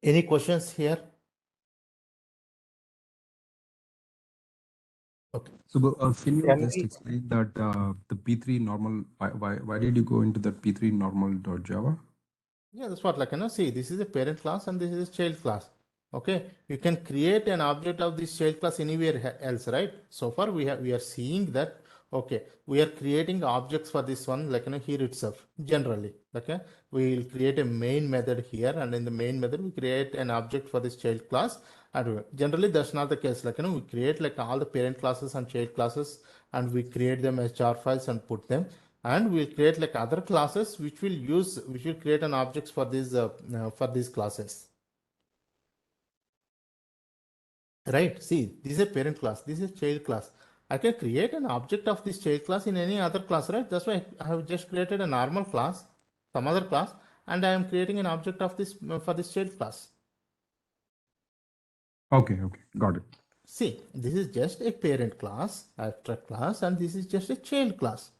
Any questions here? Okay. So, can you Can just we explain that the P3 normal? Why did you go into the P3 normal Java? Yeah, that's what, like, see, this is a parent class and this is a child class. Okay, you can create an object of this child class anywhere else, right? So far we are seeing that, okay, we are creating objects for this one, like, here itself, generally. Okay, we will create a main method here, and in the main method we create an object for this child class. And generally that's not the case, like, we create like all the parent classes and child classes, and we create them as jar files and put them, and we'll create like other classes which will create an objects for these classes, right? See, this is a parent class, this is child class. I can create an object of this child class in any other class, right? That's why I have just created a normal class, some other class, and I am creating an object of this for this child class. Okay, got it. See, this is just a parent class, abstract class, and this is just a child class.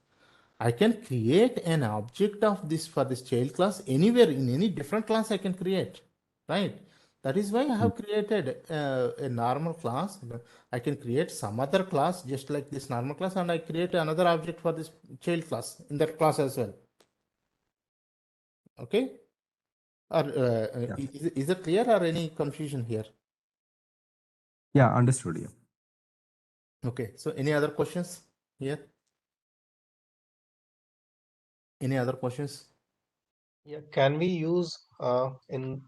I can create an object of this for this child class anywhere in any different class I can create, right? That is why I have created a normal class. I can create some other class just like this normal class, and I create another object for this child class in that class as well. Okay? Or Yeah. is it clear or any confusion here? Yeah, understood. Yeah. Okay. So any other questions here? Any other questions? Yeah, can we use in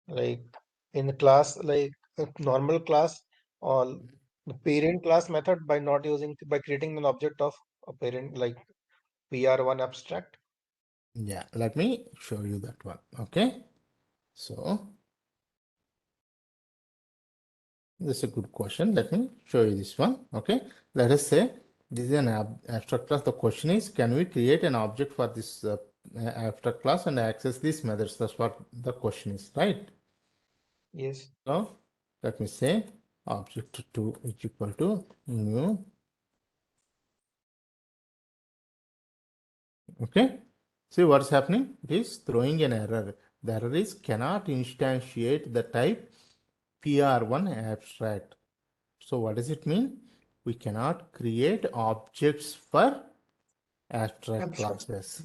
like in the class like a normal class or the parent class method by not using by creating an object of a parent like PR1 abstract? Yeah, let me show you that one. Okay. So this is a good question. Let me show you this one. Okay. Let us say this is an abstract class. The question is, can we create an object for this abstract class and access these methods? That's what the question is, right? Yes. So let me say object2 is equal to new. Okay. See what's happening? It is throwing an error. The error is cannot instantiate the type PR1 abstract. So what does it mean? We cannot create objects for abstract Abstract. classes.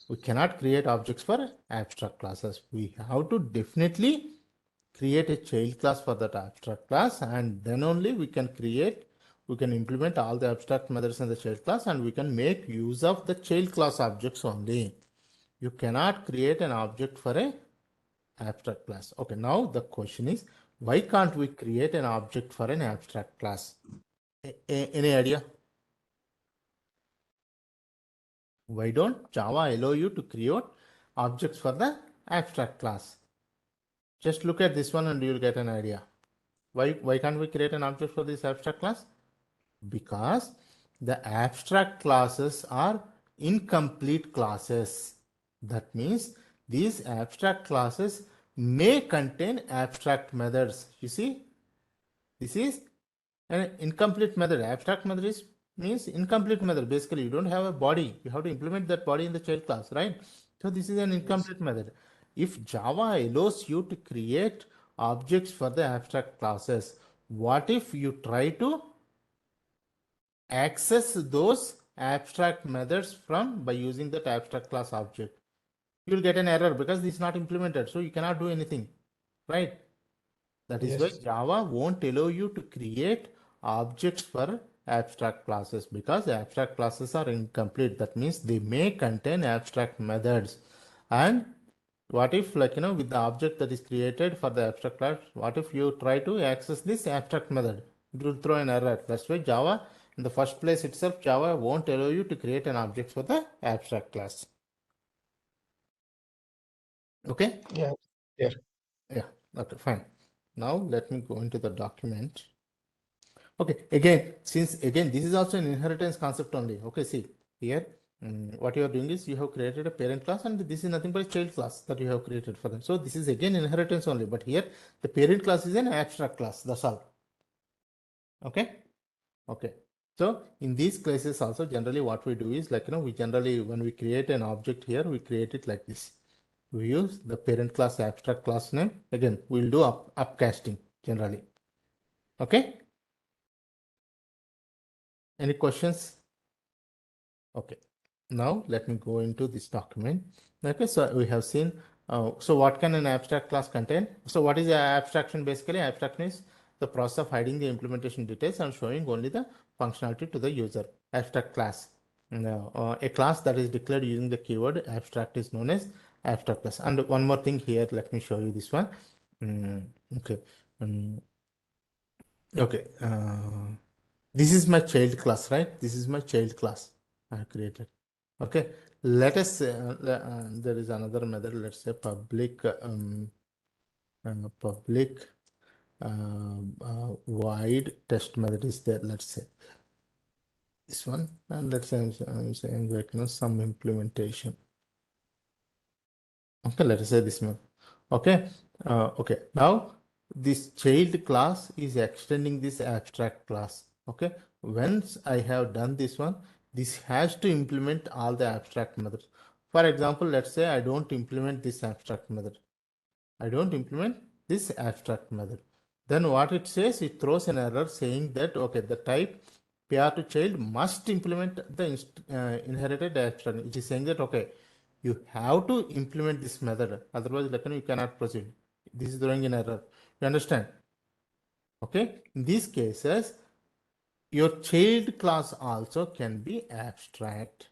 We cannot create objects for abstract classes. We have to definitely create a child class for that abstract class, and then only we can implement all the abstract methods in the child class, and we can make use of the child class objects only. You cannot create an object for a abstract class. Okay, now the question is, why can't we create an object for an abstract class? Any idea? Why don't Java allow you to create objects for the abstract class? Just look at this one and you'll get an idea. Why can't we create an object for this abstract class? Because the abstract classes are incomplete classes. That means these abstract classes may contain abstract methods. You see, this is an incomplete method. Abstract method is means incomplete method. Basically, you don't have a body. You have to implement that body in the child class, right? So this is an Yes. incomplete method. If Java allows you to create objects for the abstract classes, what if you try to access those abstract methods from by using that abstract class object? You will get an error because this is not implemented. So you cannot do anything, right? That is why Yes. Java won't allow you to create objects for abstract classes because abstract classes are incomplete. That means they may contain abstract methods. And what if, like, with the object that is created for the abstract class, what if you try to access this abstract method? It will throw an error. That's why Java, in the first place itself, Java won't allow you to create an object for the abstract class. Okay? Yeah. Yeah. Yeah. Okay, fine. Now let me go into the document. Okay, again, since again this is also an inheritance concept only. Okay, see here, what you are doing is you have created a parent class, and this is nothing but a child class that you have created for them. So this is again inheritance only, but here the parent class is an abstract class. That's all. Okay, okay. So in these cases also, generally what we do is, like, we generally, when we create an object here, we create it like this. We use the parent class abstract class name. Again, we'll do upcasting generally. Okay. Any questions? Okay, now let me go into this document. Okay, so we have seen, so what can an abstract class contain? So what is abstraction basically? Abstraction is the process of hiding the implementation details and showing only the functionality to the user. Abstract class. Now, a class that is declared using the keyword abstract is known as abstract class. And one more thing here, let me show you this one. Okay. Okay. This is my child class, right? This is my child class I have created. Okay. Let us say there is another method. Let's say public void test method is there. Let's say this one, and let's say I'm saying, like, some implementation. Okay, let us say this one. Okay. Okay. Now this child class is extending this abstract class. Okay, once I have done this one, this has to implement all the abstract methods. For example, let's say I don't implement this abstract method. I don't implement this abstract method. Then what it says, it throws an error saying that, okay, the type PR to child must implement the inherited abstract. It is saying that, okay, you have to implement this method. Otherwise, like, you cannot proceed. This is throwing an error. You understand? Okay. In these cases, your child class also can be abstract.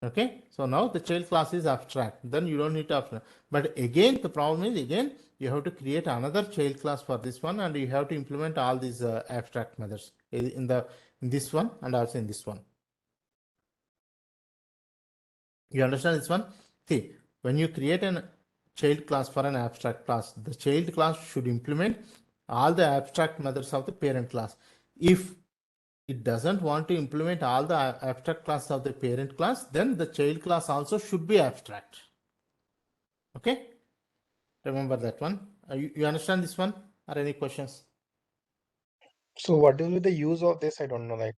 Okay, so now the child class is abstract, then you don't need to abstract. But again, the problem is, again, you have to create another child class for this one, and you have to implement all these abstract methods in this one and also in this one. You understand this one? See, when you create a child class for an abstract class, the child class should implement all the abstract methods of the parent class. If it doesn't want to implement all the abstract class of the parent class, then the child class also should be abstract. Okay, remember that one. You understand this one? Or any questions? So what will be the use of this? I don't know. Like,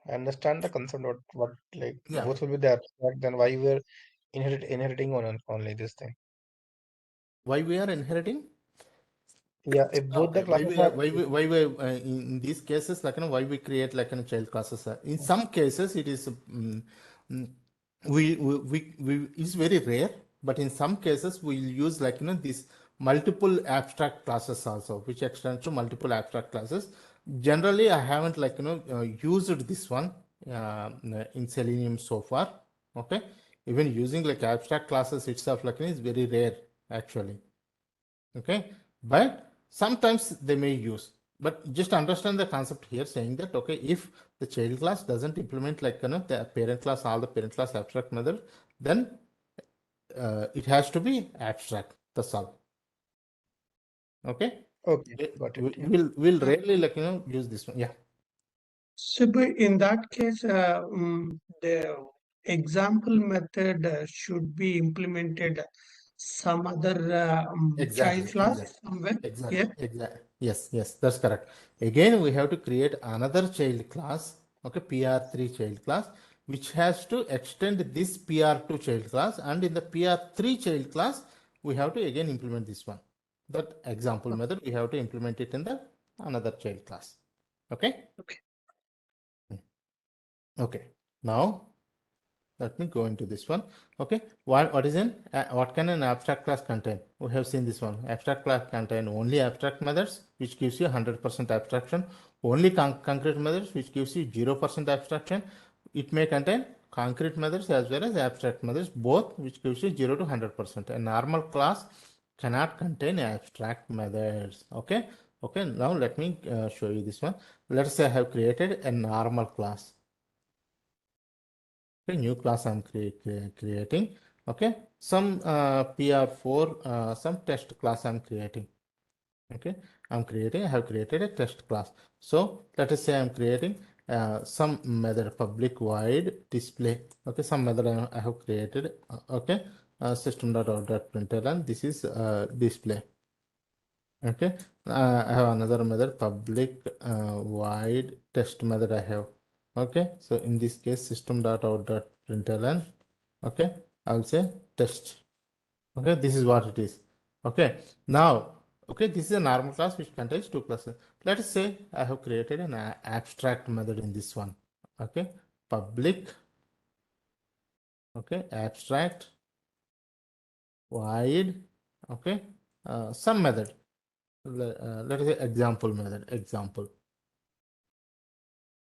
I understand the concept, what like Yeah. both will be the abstract. Then why we're inheriting on only this thing? Why we are inheriting? Yeah, if both the Okay, classes are why we in these cases, like, why we create like child classes? In some cases, it is mm, we it's very rare, but in some cases we'll use like these multiple abstract classes also, which extends to multiple abstract classes. Generally, I haven't like used this one in Selenium so far. Okay, even using like abstract classes itself like is very rare actually. Okay, but sometimes they may use, but just understand the concept here saying that, okay, if the child class doesn't implement like the parent class, all the parent class abstract method, then it has to be abstract. That's all. Okay, okay. Got it. Yeah. we'll rarely like use this one. Yeah. So, but in that case, the example method should be implemented some other child Exactly, class exactly, somewhere. exactly, Yeah. exactly. Yes, that's correct. Again, we have to create another child class, okay, PR3 child class, which has to extend this PR2 child class, and in the PR3 child class, we have to again implement this one. That example method, we have to implement it in the another child class. Okay? Okay. Okay. Now, let me go into this one. Okay, what is in what can an abstract class contain? We have seen this one. Abstract class contain only abstract methods, which gives you 100% abstraction. Only concrete methods, which gives you 0% abstraction. It may contain concrete methods as well as abstract methods, both, which gives you 0 to 100%. A normal class cannot contain abstract methods. Okay. Okay. Now let me show you this one. Let's say I have created a normal class. Okay, new class I'm creating. Okay, some PR4, some test class I'm creating. Okay, I have created a test class. So let us say I'm creating some method public void display. Okay, some method I have created. Okay, system.out.println. This is display. Okay, I have another method public void test method I have. Okay, so in this case system.out.println. Okay, I will say test. Okay, this is what it is. Okay, now, okay, this is a normal class which contains two classes. Let us say I have created an abstract method in this one. Okay, public, okay, abstract void, okay, some method. Let us say example method, example.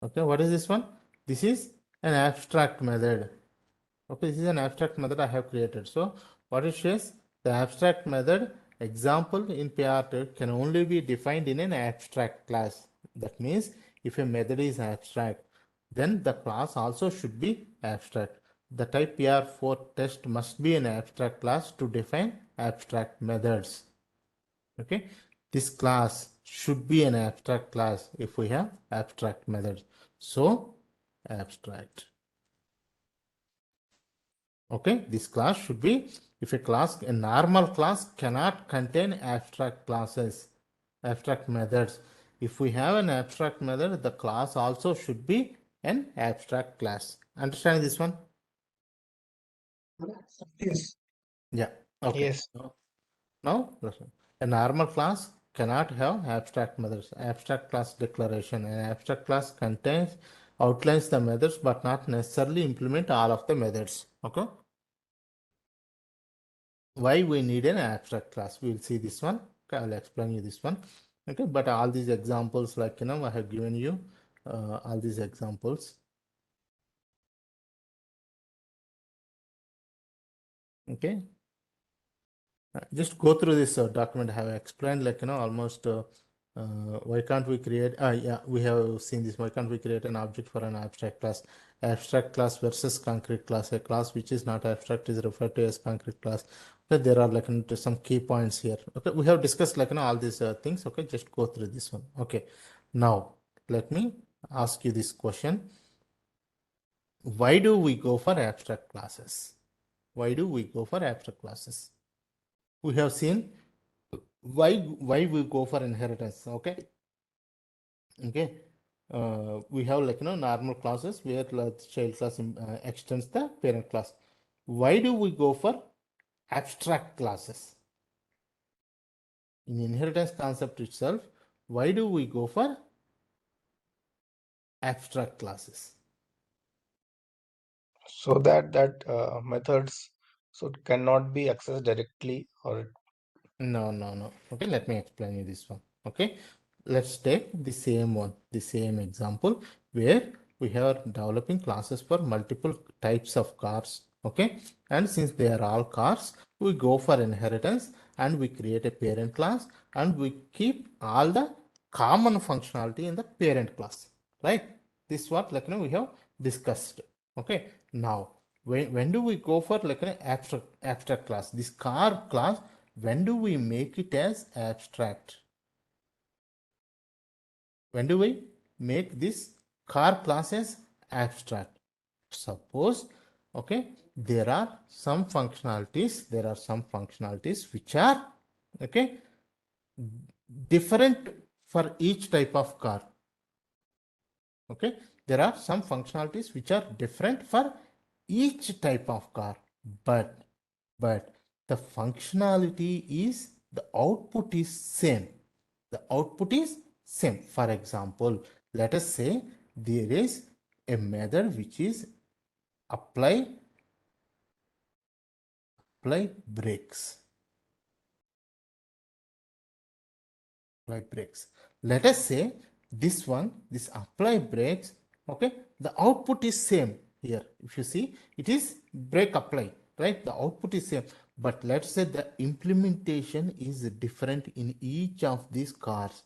Okay, what is this one? This is an abstract method. Okay, this is an abstract method I have created. So what it says, the abstract method example in PR2 can only be defined in an abstract class. That means if a method is abstract, then the class also should be abstract. The type PR4 test must be an abstract class to define abstract methods. Okay, this class should be an abstract class if we have abstract methods. So abstract. Okay, this class should be if a normal class cannot contain abstract classes, abstract methods. If we have an abstract method, the class also should be an abstract class. Understand this one? Yes. Yeah. Okay. Yes. Now, listen. A normal class cannot have abstract methods. Abstract class declaration. An abstract class contains outlines the methods but not necessarily implement all of the methods. Okay. Why we need an abstract class? We will see this one. Okay, I'll explain you this one. Okay, but all these examples, like I have given you all these examples. Okay, just go through this document. I have explained, like almost why can't we create, yeah, we have seen this. Why can't we create an object for an abstract class? Abstract class versus concrete class. A class which is not abstract is referred to as concrete class. Okay, there are like some key points here. Okay, we have discussed like all these things. Okay, just go through this one. Okay, now let me ask you this question. Why do we go for abstract classes? Why do we go for abstract classes? We have seen why we go for inheritance. Okay, we have like normal classes where the child class extends the parent class. Why do we go for abstract classes? In inheritance concept itself, why do we go for abstract classes? So that methods cannot be accessed directly, or No. Okay, let me explain you this one. Okay, let's take the same one, the same example where we are developing classes for multiple types of cars. Okay, and since they are all cars, we go for inheritance and we create a parent class and we keep all the common functionality in the parent class. Right? This is what we have discussed. Okay, now when do we go for like an abstract class? This car class, when do we make it as abstract? When do we make this car class as abstract? Suppose, okay, there are some functionalities which are, okay, different for each type of car. Okay, there are some functionalities which are different for each type of car, but the functionality is, the output is same. The output is same. For example, let us say there is a method which is apply brakes. Brakes. Let us say this one, this apply brakes, okay, the output is same here. If you see, it is brake apply, right? The output is same, but let's say the implementation is different in each of these cars.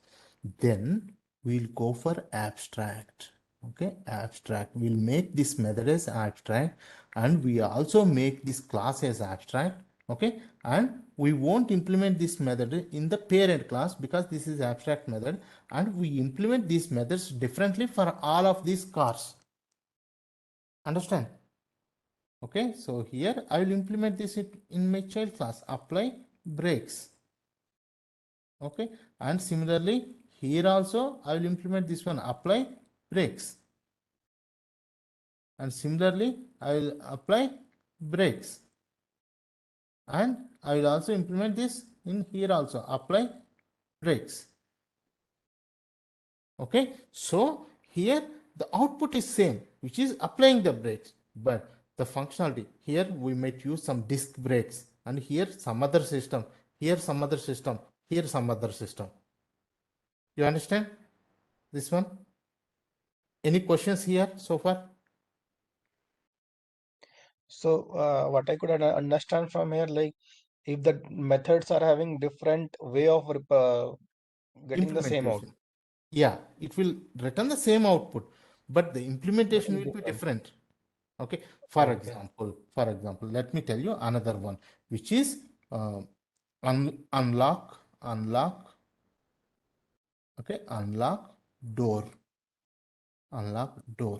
Then we'll go for abstract. Okay, abstract. We'll make this method as abstract, and we also make this class as abstract. Okay, and we won't implement this method in the parent class because this is abstract method, and we implement these methods differently for all of these cars. Understand? Okay, so here I will implement this in my child class, apply brakes. Okay, and similarly here also I will implement this one, apply brakes, and similarly I will apply brakes, and I will also implement this in here also, apply brakes. Okay, so here the output is same, which is applying the brakes, but the functionality here we might use some disc brakes, and here some other system, here some other system, here some other system. You understand this one? Any questions here so far? so what I could understand from here, like if the methods are having different way of getting the same out. Implementation. Yeah, it will return the same output, but the But implementation in will be different. different. Okay, Okay. for example, let me tell you another one, which is unlock. Okay, door, unlock door.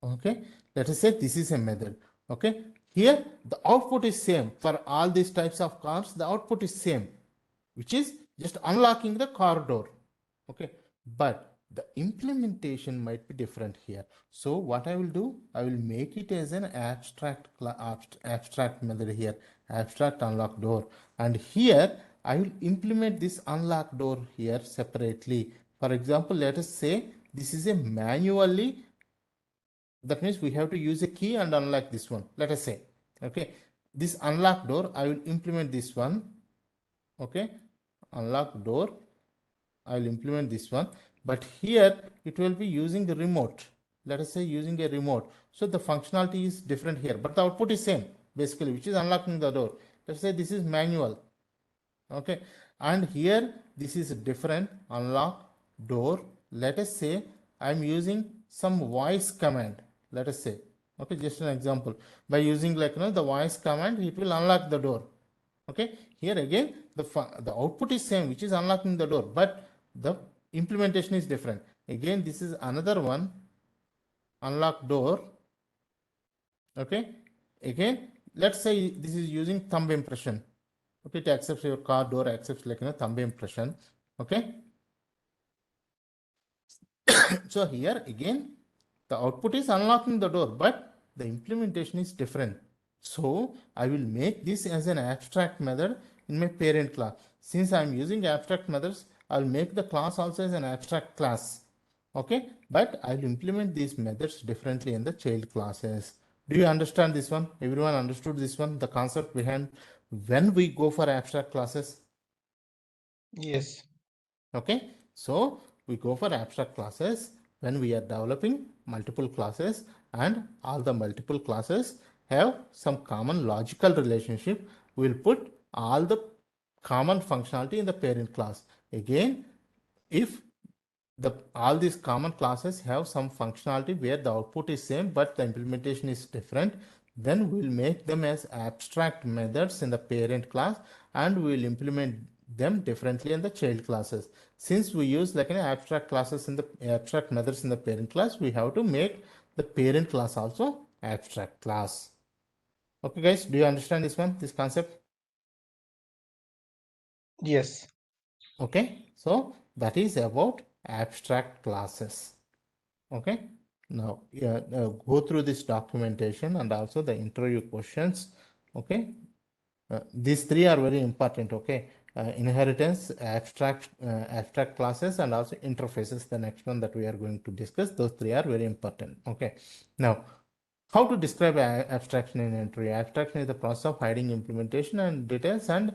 Okay, let us say this is a method. Okay, Here, the output is same for all these types of cars. The output is same, which is just unlocking the car door. Okay, but the implementation might be different here. So what I will do, I will make it as an abstract method here, abstract unlock door, and here I will implement this unlock door here separately. For example, let us say this is a manually, that means we have to use a key and unlock this one, let us say. Okay, this unlock door, I will implement this one. Okay, unlock door, I will implement this one, but here it will be using the remote. Let us say using a remote. So the functionality is different here, but the output is same basically, which is unlocking the door. Let's say this is manual. Okay, and here this is different, unlock door. Let us say I'm using some voice command. Let us say, okay, just an example. By using like the voice command, it will unlock the door. Okay, here again the output is same, which is unlocking the door, but the implementation is different. Again, this is another one, unlock door. Okay, again, let's say this is using thumb impression. Okay, it accepts your car door, accepts like thumb impression. Okay, so here again the output is unlocking the door, but the implementation is different. So I will make this as an abstract method in my parent class. Since I'm using abstract methods, I'll make the class also as an abstract class. Okay, but I'll implement these methods differently in the child classes. Do you understand this one? Everyone understood this one, the concept behind when we go for abstract classes? Yes. Okay, so we go for abstract classes when we are developing multiple classes, and all the multiple classes have some common logical relationship. We'll put all the common functionality in the parent class. Again, if all these common classes have some functionality where the output is same but the implementation is different, then we'll make them as abstract methods in the parent class, and we'll implement them differently in the child classes. Since we use like an abstract classes in the abstract methods in the parent class, we have to make the parent class also abstract class. Okay guys, do you understand this one, this concept? Yes. Okay, so that is about abstract classes. Okay, now go through this documentation and also the interview questions. Okay, these three are very important. Okay, inheritance, abstract classes, and also interfaces, the next one that we are going to discuss. Those three are very important. Okay, now how to describe abstraction in entry? Abstraction is the process of hiding implementation and details and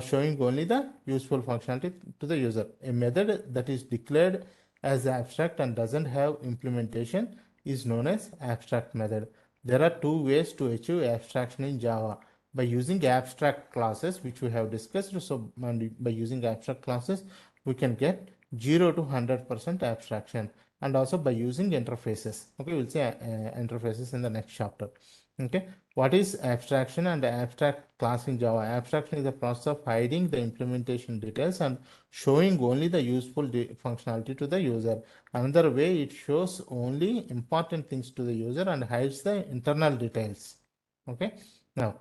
showing only the useful functionality to the user. A method that is declared as abstract and doesn't have implementation is known as abstract method. There are two ways to achieve abstraction in Java: by using abstract classes, which we have discussed. So by using abstract classes, we can get 0 to 100% abstraction, and also by using interfaces. Okay, we'll say interfaces in the next chapter. Okay, what is abstraction and abstract class in Java? Abstraction is the process of hiding the implementation details and showing only the useful functionality to the user. Another way, it shows only important things to the user and hides the internal details. Okay, now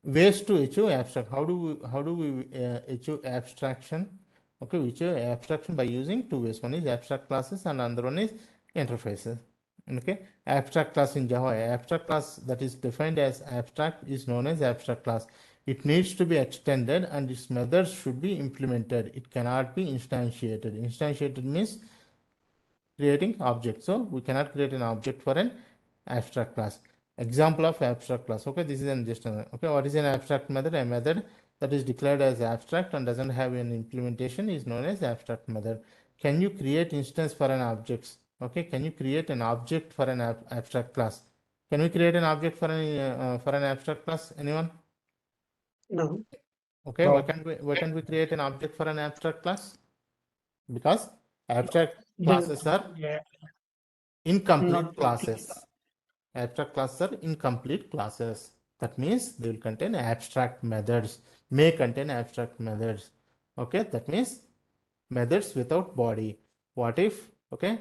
ways to achieve abstract. How do we achieve abstraction? Okay, we achieve abstraction by using two ways. One is abstract classes and another one is interfaces. Okay, abstract class in Java, abstract class that is defined as abstract is known as abstract class. It needs to be extended and its methods should be implemented. It cannot be instantiated. Instantiated means creating object. So we cannot create an object for an abstract class. Example of abstract class. Okay, this is just okay. What is an abstract method? A method that is declared as abstract and doesn't have an implementation is known as abstract method. Can you create instance for an object? Okay, can you create an object for an abstract class? Can we create an object for an abstract class? Anyone? No, Okay, No. why can't we create an object for an abstract class? Because abstract the classes are yeah, incomplete not classes. Abstract classes are incomplete classes. That means they will contain abstract methods, may contain abstract methods. Okay, that means methods without body. What if, okay,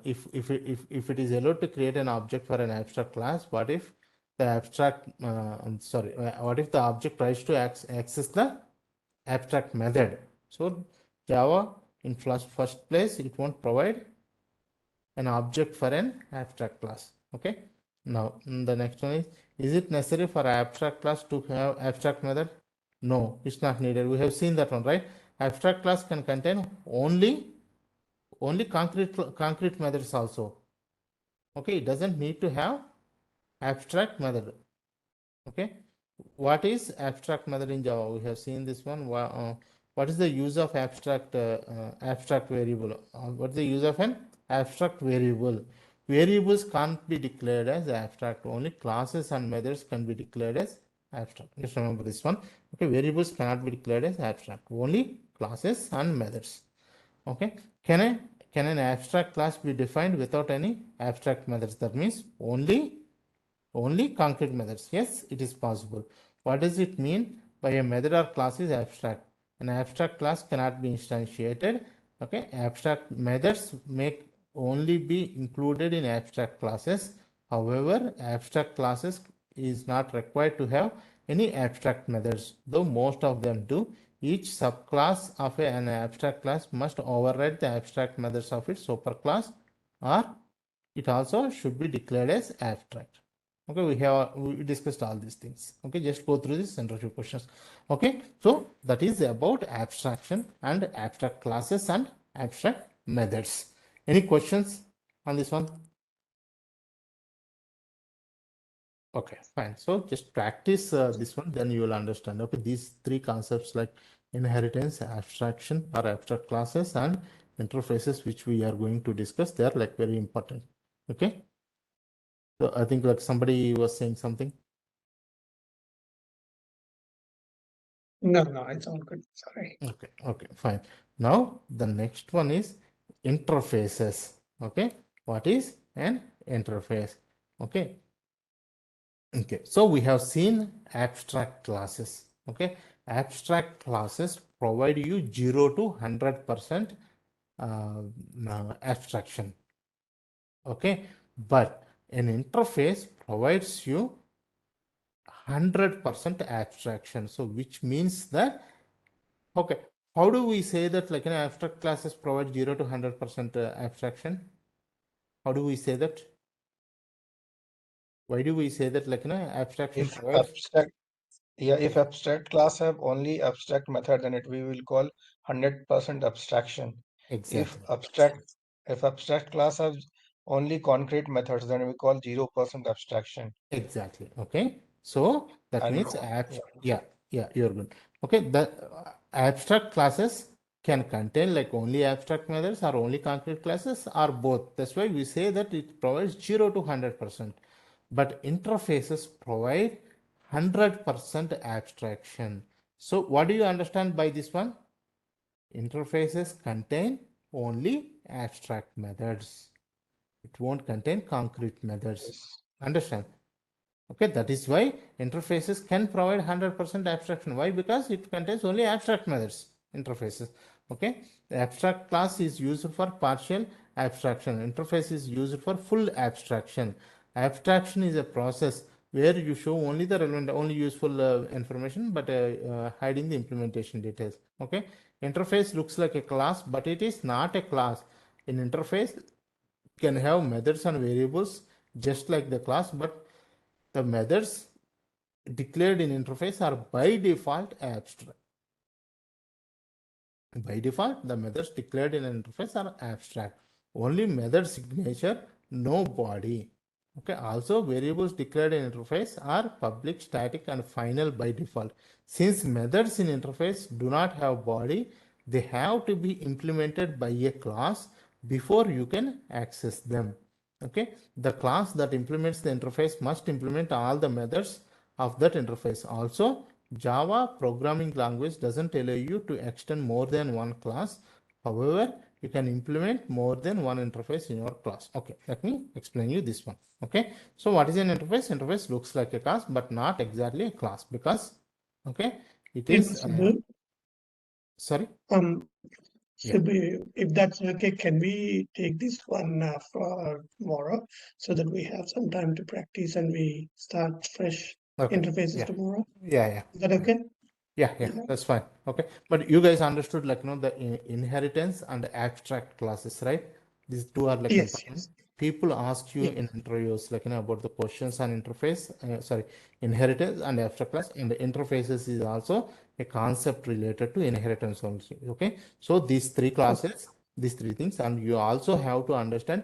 if it is allowed to create an object for an abstract class, what if the abstract, what if the object tries to access the abstract method? So Java in first place, it won't provide an object for an abstract class. Okay. Now the next one is it necessary for abstract class to have abstract method? No, it's not needed. We have seen that one, right? Abstract class can contain only concrete methods also. Okay, it doesn't need to have abstract method. Okay, what is abstract method in Java? We have seen this one. What is the use of abstract variable? What is the use of an abstract variable? Variables can't be declared as abstract. Only classes and methods can be declared as abstract. Just remember this one. Okay, variables cannot be declared as abstract. Only classes and methods. Okay, can an abstract class be defined without any abstract methods? That means only concrete methods. Yes, it is possible. What does it mean by a method or class is abstract? An abstract class cannot be instantiated. Okay, abstract methods may only be included in abstract classes. However, abstract classes is not required to have any abstract methods, though most of them do. Each subclass of an abstract class must override the abstract methods of its superclass, or it also should be declared as abstract. Okay, we discussed all these things. Okay, just go through this and review questions. Okay, so that is about abstraction and abstract classes and abstract methods. Any questions on this one? Okay, fine. So just practice this one, then you will understand. Okay, these three concepts like inheritance, abstraction or abstract classes, and interfaces, which we are going to discuss, they are like very important. Okay, so I think like somebody was saying something. No, it's all good. Sorry. Okay, fine. Now the next one is interfaces. Okay, what is an interface? Okay, so we have seen abstract classes. Okay, abstract classes provide you 0 to 100% abstraction. Okay, but an interface provides you 100% abstraction. So which means that, okay, how do we say that like an abstract classes provide 0 to 100% abstraction? How do we say that? Why do we say that like an abstraction If provides? if abstract class have only abstract method, then we will call 100% abstraction. Exactly. If abstract class have only concrete methods, then we call 0% abstraction. Exactly. Okay. So that And means yeah, you're good. Okay. The abstract classes can contain like only abstract methods or only concrete classes or both. That's why we say that it provides 0 to 100%. But interfaces provide 100% abstraction. So what do you understand by this one? Interfaces contain only abstract methods. It won't contain concrete methods. Understand? Okay, that is why interfaces can provide 100% abstraction. Why? Because it contains only abstract methods, interfaces. Okay, the abstract class is used for partial abstraction. Interface is used for full abstraction. Abstraction is a process where you show only the relevant, only useful information, but hiding the implementation details. Okay, interface looks like a class, but it is not a class. An interface can have methods and variables just like the class, but the methods declared in interface are by default abstract. By default, the methods declared in an interface are abstract. Only method signature, no body. Okay. Also, variables declared in interface are public, static, and final by default. Since methods in interface do not have body, they have to be implemented by a class before you can access them. Okay, the class that implements the interface must implement all the methods of that interface. Also, Java programming language doesn't allow you to extend more than one class. However, you can implement more than one interface in your class. Okay, let me explain you this one. Okay, so what is an interface? Interface looks like a class, but not exactly a class, because okay, it is Subbu, sorry. um, Yeah. So if that's okay, can we take this one for tomorrow so that we have some time to practice and we start fresh Okay. interfaces Yeah. tomorrow? Yeah. Is that okay? Yeah, Yeah. that's fine. Okay, but you guys understood like the inheritance and abstract classes, right? These two are like Yes, important. yes. People ask you Yeah. in interviews like about the questions on interface, sorry, inheritance and abstract class, and the interfaces is also a concept related to inheritance also. Okay, so these three classes, these three things, and you also have to understand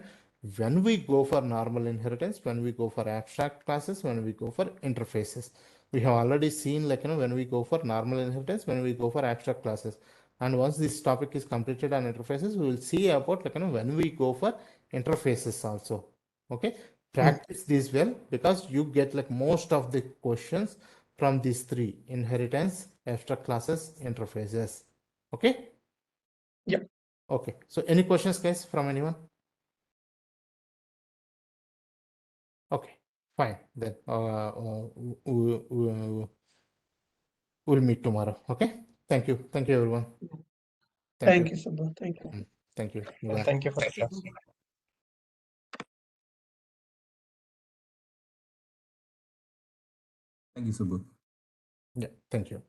when we go for normal inheritance, when we go for abstract classes, when we go for interfaces. We have already seen like when we go for normal inheritance, when we go for abstract classes, and once this topic is completed on interfaces, we will see about like when we go for interfaces also. Okay, practice this well, because you get like most of the questions from these three: inheritance, abstract classes, interfaces. Okay. Yeah. Okay, so any questions guys from anyone? Okay, fine then. We'll meet tomorrow. Okay, thank you everyone. Thank you, Subbu. Thank you. Thank you. Yeah, Bye. thank you for the class. Thank you, Subbu. Yeah, thank you.